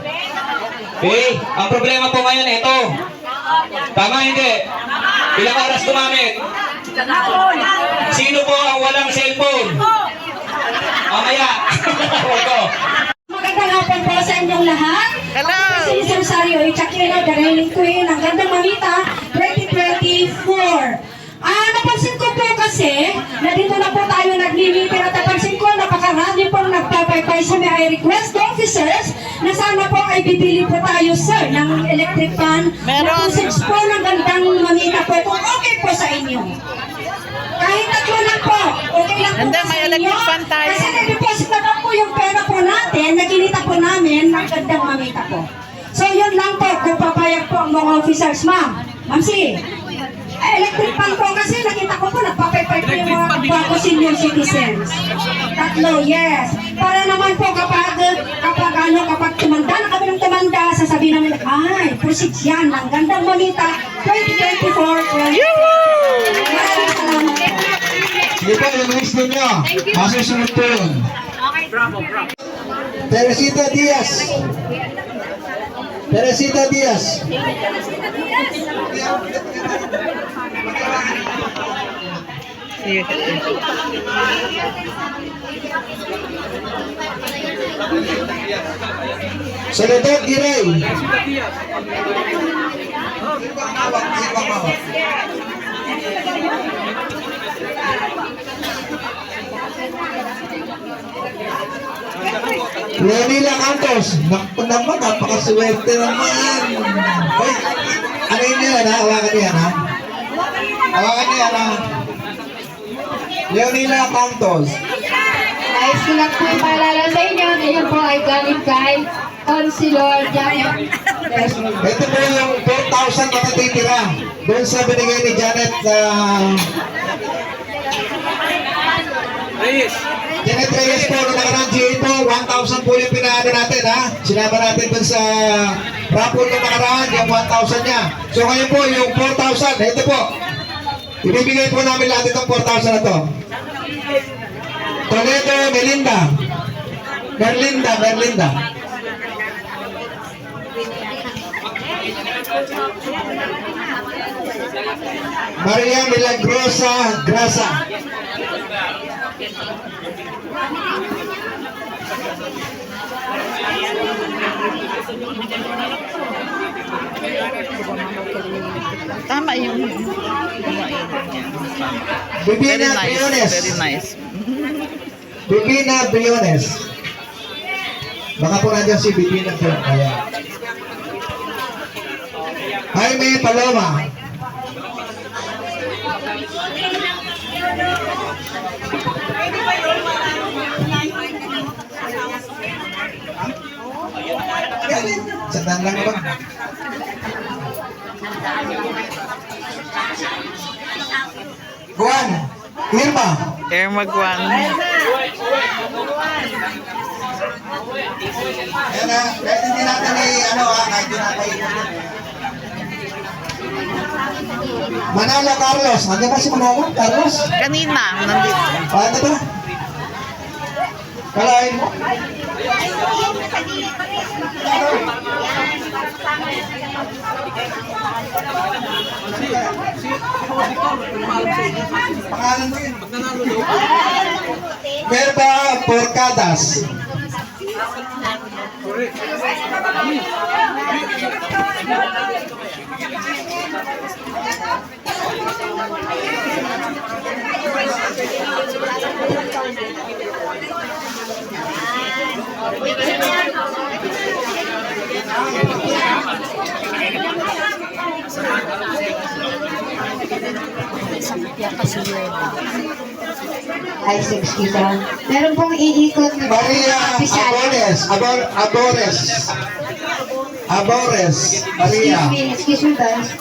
Okay? Ang problema po ngayon, ito. Tama hindi? Ilang oras gumamit? Sino po ang walang cellphone? Mamaya. Magandang hapon po sa inyong lahat. Hello! Ako si Mr. Rosario Ichakino, the reigning queen ng Gandang Mamita 2024. Napansin ko po kasi na dito na po tayo nag-meeting at napansin ko napakarami pong nagpapaypay sa may I request the officers na sana po ay bibili po tayo sir ng electric fan na usage po ng Gandang Mamita po kung okay po sa inyo. Kahit tatlo lang po, okay lang po Hindi, sa may inyo. electric fan tayo. Kasi na-deposit na po yung pera po natin, naginita po namin ng Gandang Mamita po. So yun lang po, kung papayag po ang mga officers, ma'am. Ma'am si, electric fan po kasi nakita ko po, nagpapaypay po yung mga bago senior citizens. Tatlo, yes. Para naman po kapag tumanda na kami ng tumanda, sasabihin namin, ay, proceed yan ng Gandang Mamita 2024. Maraming salamat. Sige po, yung list ninyo. Masusunod po yun. Teresita Diaz. Teresita Diaz. Soledad Giray. Leonila Cantos. Naku naman, napakaswerte naman. Hoy, ano yun yan, ha? Hawakan niya, ha? Hawakan niya, ha? Leonila Cantos. Nais ko lang po ipaalala sa inyo na yun po ay galing kay Councilor Janet. Ito po yung 4,000 na natitira. Doon sa binigay ni Janet Reyes. Janet Reyes po, na nakaraan GA po, 1,000 po yung pinaano natin, ha? Sinama natin dun sa raffle na nakaraan, yung 1,000 niya. So ngayon po, yung 4,000, ito po. Ibibigay po namin lahat itong 4,000 na to. Toledo, Merlinda. Maria Milagrosa Grasa. Tama yung Bibina Briones. Very nice. Bibina Briones. Baka po nandiyan si Bibina Briones. Ayan. Jaime Paloma. Sandang lang ba? Juan. Irma. Irma Guan. Ayan na. Kahit hindi natin kahit hindi natin Manalo Carlos. Nandiyan ba si Manalo? Carlos? Kanina, nandito. Ano ba? Kalahin mo? Pangalan mo yun. Merba Porcadas. Ay, 60 lang. Meron pong iikot na Maria Abores. Maria. Excuse me guys.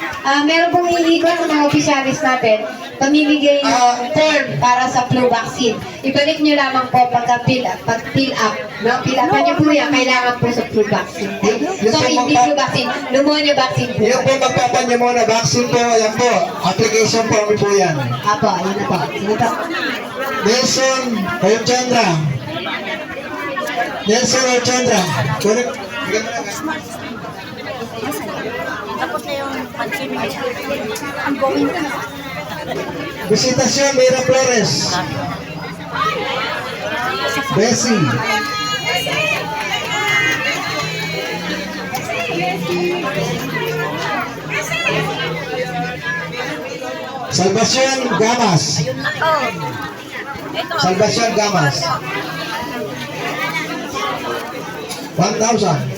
Meron pong iikot ng mga opisyalis natin. Pamimigay ng form para sa flu vaccine. Ibalik nyo lamang po pag-fill up. No? Fill up nyo po yan. Kailangan po sa flu vaccine. So, hindi flu vaccine. Pneumonia vaccine po. Yung po magpapanya mo na vaccine po, yan po. Application form po yan. Apo, yun na po. Sige po. Nelson Orchandra. Nelson Orchandra. Correct. Tapos na yung ang going na. Visitasyon Mira Flores. Bessie. Salvacion Gamas. Salvacion Gamas. 1,000.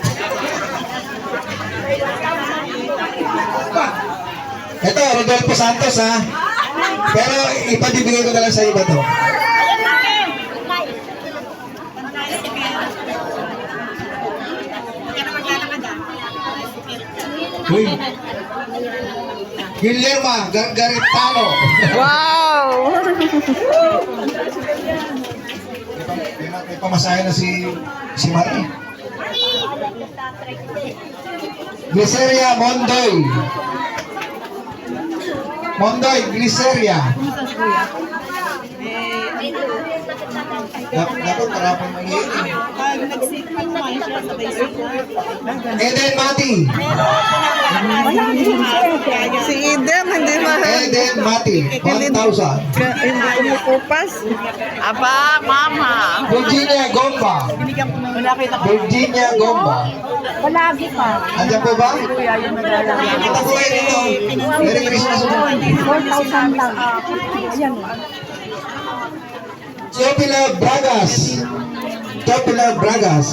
Ito, Rodolfo Santos, ha? Pero ipadibigay ko na lang sa iba to. Uy. Guillermo Garitano. Wow! May pamasahe na si Marie. Gliceria Mondoy. Gliceria. Dapat karapang mag-iin. Eden Mati. Si Eden, hindi ba? Eden Mati, 1,000. Hindi kumukupas. Aba, mama. Virginia Gomba. Virginia Gomba. Palagi pa. Andiyan po ba? Kuya, Kita po kayo dito. Merry Christmas po. 4,000 lang. Ayan. Topila Bragas. Topila Bragas.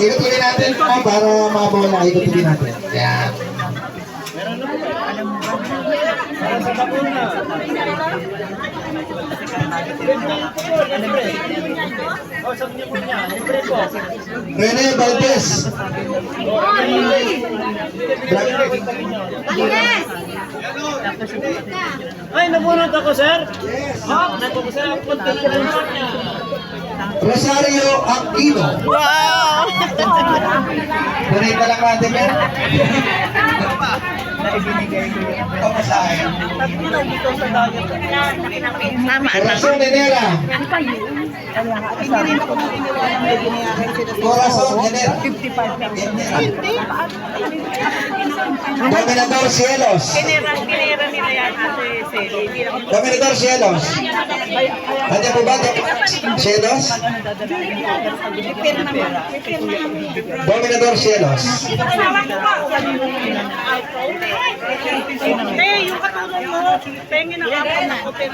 Ikot-ikot natin para mabawa na. Ikot-ikot natin. Yan. Rene Valdez. Ay, nabunod ako, sir. Yes. Rosario Aquino. Wow! Donate na lang natin yan. Pamasahe. Corazon Enera. Corazon Enera. Dominador Cielos. Dominador Cielos. Nandiyan po ba? Cielos? Dominador Cielos.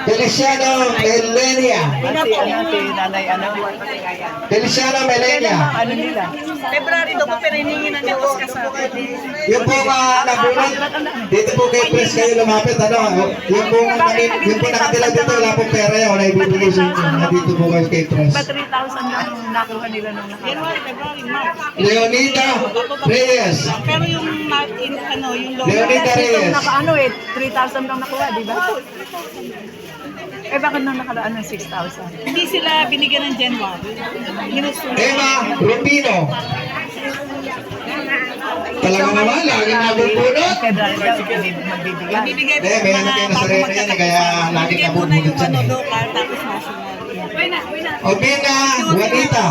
Feliciano Melenia. Feliciano Melenia. Ano nila? February daw po pero hiningi ng netos ka sa Yung po nabunod, dito po kay Pres kayo lumapit, ano, yung po nakatila dito, wala pong pera yan, wala ibibigay sa inyo, dito po kayo kay Pres. Ba 3,000 lang nakuha nila nung January, February, March. Leonida Reyes. Pero yung yung Leonida Reyes. Naka 3,000 lang nakuha, di ba? Eh bakit nung nakaraan ng 6,000? hindi sila binigyan ng January. Emma Rupino. Talaga naman, lagi nabubunod. February daw, magbibigay. Bibigay Hindi, may ano kayo na sarili yan, kaya lagi nabubunod yan. tapos national. Obina Juanita.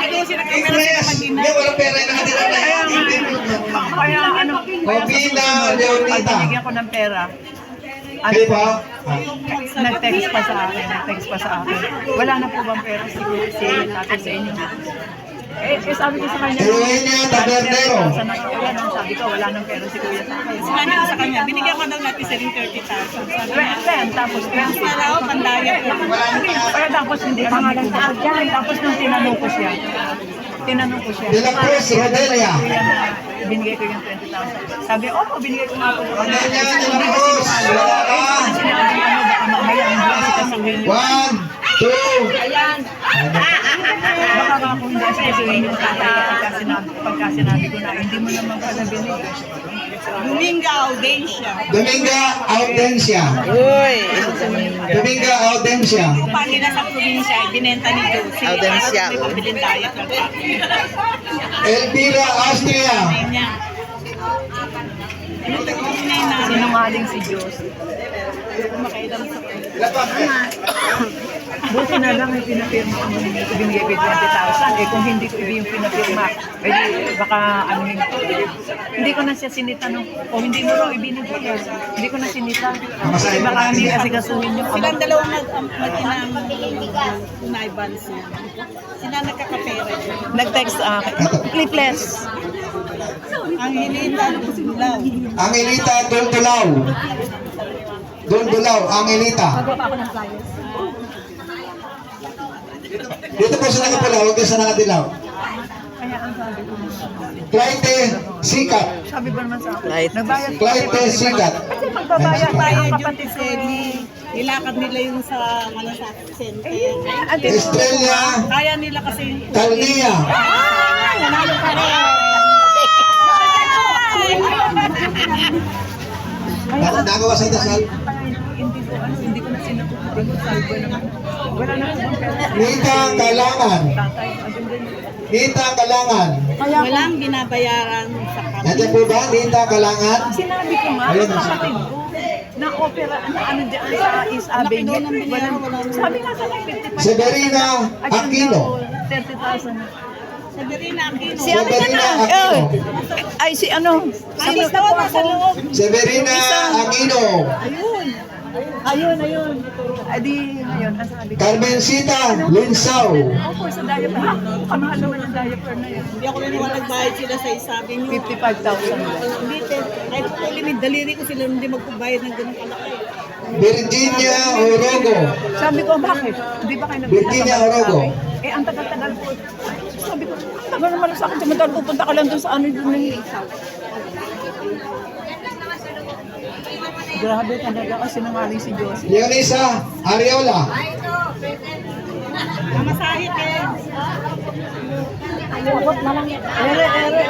Ay, sila Pres, hindi, walang pera yung nakatira na yan. Kaya ano, Obina Leonita. binigyan ko ng pera. Di ba? Nag-text pa sa akin. Wala na po bang pera si tatay sa inyo? Eh, sabi ko sa kanya, Eugenia Tabernero. sabi ko, wala nang pera si kuya sa akin. Sinabi ko sa kanya, binigyan ko daw natin sa ring 30,000. Sabi niya, Tapos, para ako pandaya. kaya tapos hindi pa nga lang takot dyan. Tapos nung tinanong ko siya, De la Cruz Rodelia. binigay ko yung 20,000. Sabi, opo, binigay ko nga po. Rodelia De la Cruz. Wala ka. Sinabi ko, ano, baka mamaya ang buwan si Kasangin yun. 1, 2. Baka nga kung hindi asikasuhin yung tatay pagka sinabi ko na, hindi mo naman pala binigay. Dominga Audencia. Dominga Audencia. Dominga Audencia. Pag nila sa probinsya, binenta ni Josie. Audencia. May pabiling diet ng Elvira Austria. niya. Sinungaling si Diyos. Buti na lang yung pinapirma ko nung binigay ko 20,000. Eh kung hindi ko yung pinapirma, eh baka ano yun. Hindi ko na siya sinita nung, o hindi mo raw ibinigay. Hindi ko na sinita. Eh baka hindi kasi kasuhin yung Silang dalawang mag-inang naibans niya. Sila nagkakapera. Nag-text sa akin. Clipless. Ang hinita ng Sulaw. Angelita Dultulaw. Dultulaw, Angelita. Magawa ako ng flyers. Dito po sa nakapula, huwag kayo sa nakadilaw. Kaya ang sabi ko, Clyde Sikat. sabi ba naman sa akin? Nagbayad ko. Clyde Sikat. Kasi magbabayad tayo ang kapatid ko. Ilakad nila yung sa Malasaksen. Estrella Kaya nila kasi Calnia. nanalo pa rin. Nagawa sa dasal. Hindi ko na sinututin ko. Sabi ko naman, wala na akong pera. Nita Kalangan. Tatay, abin din. Nita Kalangan. Walang binabayaran sa kapatid. Nandiyan po ba? Nita Kalangan. Sinabi ko nga, Ayun, sa kapatid ko. na-opera, na ano dyan sa East Avenue. Sabi nga sa akin, 55,000. Severina Aquino. 30,000. Si ano Severina na? Aquino. Ay, si ano? Sino na po ako? Severina Aquino. Ayun. Ay, di, ngayon, nasabi ko. Carmencita Linsao. Opo, sa diaper. Ha? Kamahal naman ang diaper na yun. Hindi ako naniwala nagbayad sila sa isabi niyo. 55,000. Hindi, kahit po limit, daliri ko sila hindi magpabayad ng ganun kalaki. Virginia Orogo. Sabi ko, bakit? Hindi ba kayo Virginia Orogo. Eh, ang tagal-tagal po. Sabi ko, ang tagal naman sa akin. Samantal, pupunta ka lang doon sa ano doon ng Grabe talaga kasi sinungaling si Josie. Leonisa Ariola. Mamasahit eh. Abot na lang yan. Ere.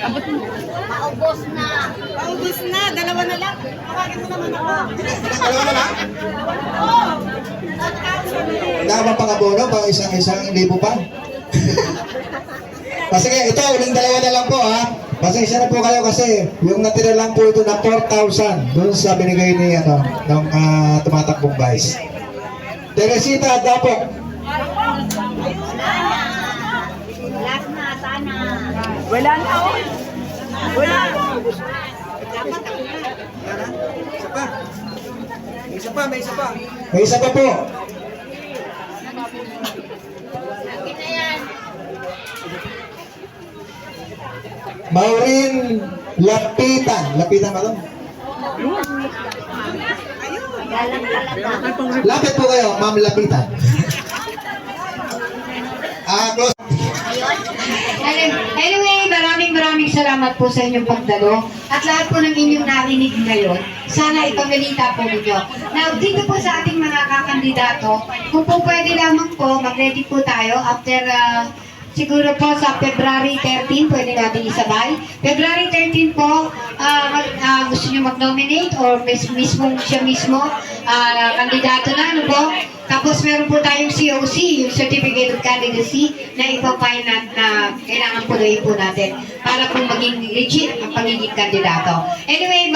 Abot mo. Maubos na. Paubos na, dalawa na lang. Tawagin mo naman ako. Dalawa na lang? Wala ba pang abono? Pang isang libo pa? Kasi ito, uling dalawa na lang po ha. Pasensya na po kayo kasi yung natira lang po ito na 4,000 doon sa binigay ni ng tumatakbong vice. Teresita Dapok. Last na, sana. Wala na ako. Wala na. May isa pa po. Maureen Lapitan. Lapitan ba ito? Lapit po kayo, Ma'am Lapitan. Close. Anyway, maraming salamat po sa inyong pagdalo at lahat po ng inyong narinig ngayon. Sana ipagalita po ninyo. Now, dito po sa ating mga kakandidato, kung po pwede lamang po, mag-ready po tayo after siguro po sa February 13, pwede natin isabay. February 13 po, gusto nyo mag-nominate or siya mismo, kandidato na, ano po? Tapos meron po tayong COC, yung Certificate of Candidacy, na ipapay na kailangan po na po natin para po maging legit ang pagiging kandidato. Anyway,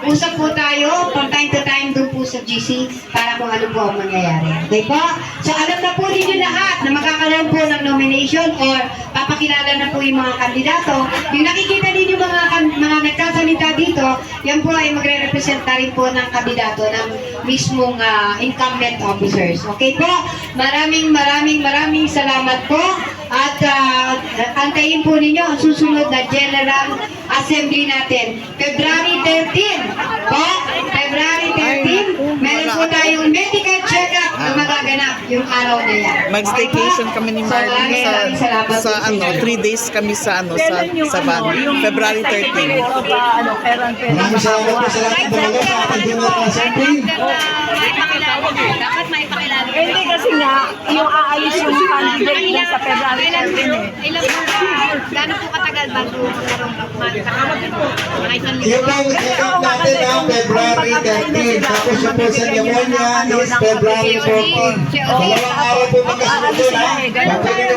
usap po tayo from time to time doon po sa GC para kung ano po ang mangyayari. Okay po? So alam na po ninyo lahat na magkakaroon po ng nomination or papakilala na po yung mga kandidato. Yung nakikita ninyo mga nagkasalita dito, yan po ay magre-represent na rin po ng kandidato ng mismong incumbent officers. Okay po? Maraming salamat po. At antayin po ninyo ang susunod na General Assembly natin. February 13. Po? February 13. Meron po tayong medical check-up na magaganap yung araw na yan. Mag-staycation kami ni Marlene sa 3 days kami sa van. February 13. Maraming salamat po sa lahat ng dumalo sa ating General Assembly. Dapat maipakilala. Hindi kasi nga, yung aalis yung candidate na sa February 13 eh. Ilang gano'n po katagal bago mga isang Yung pang check-up natin ang February 13. Tapos yung po sa pneumonia is February 14. Dalawang araw po magkasunod doon ha. Pag pwede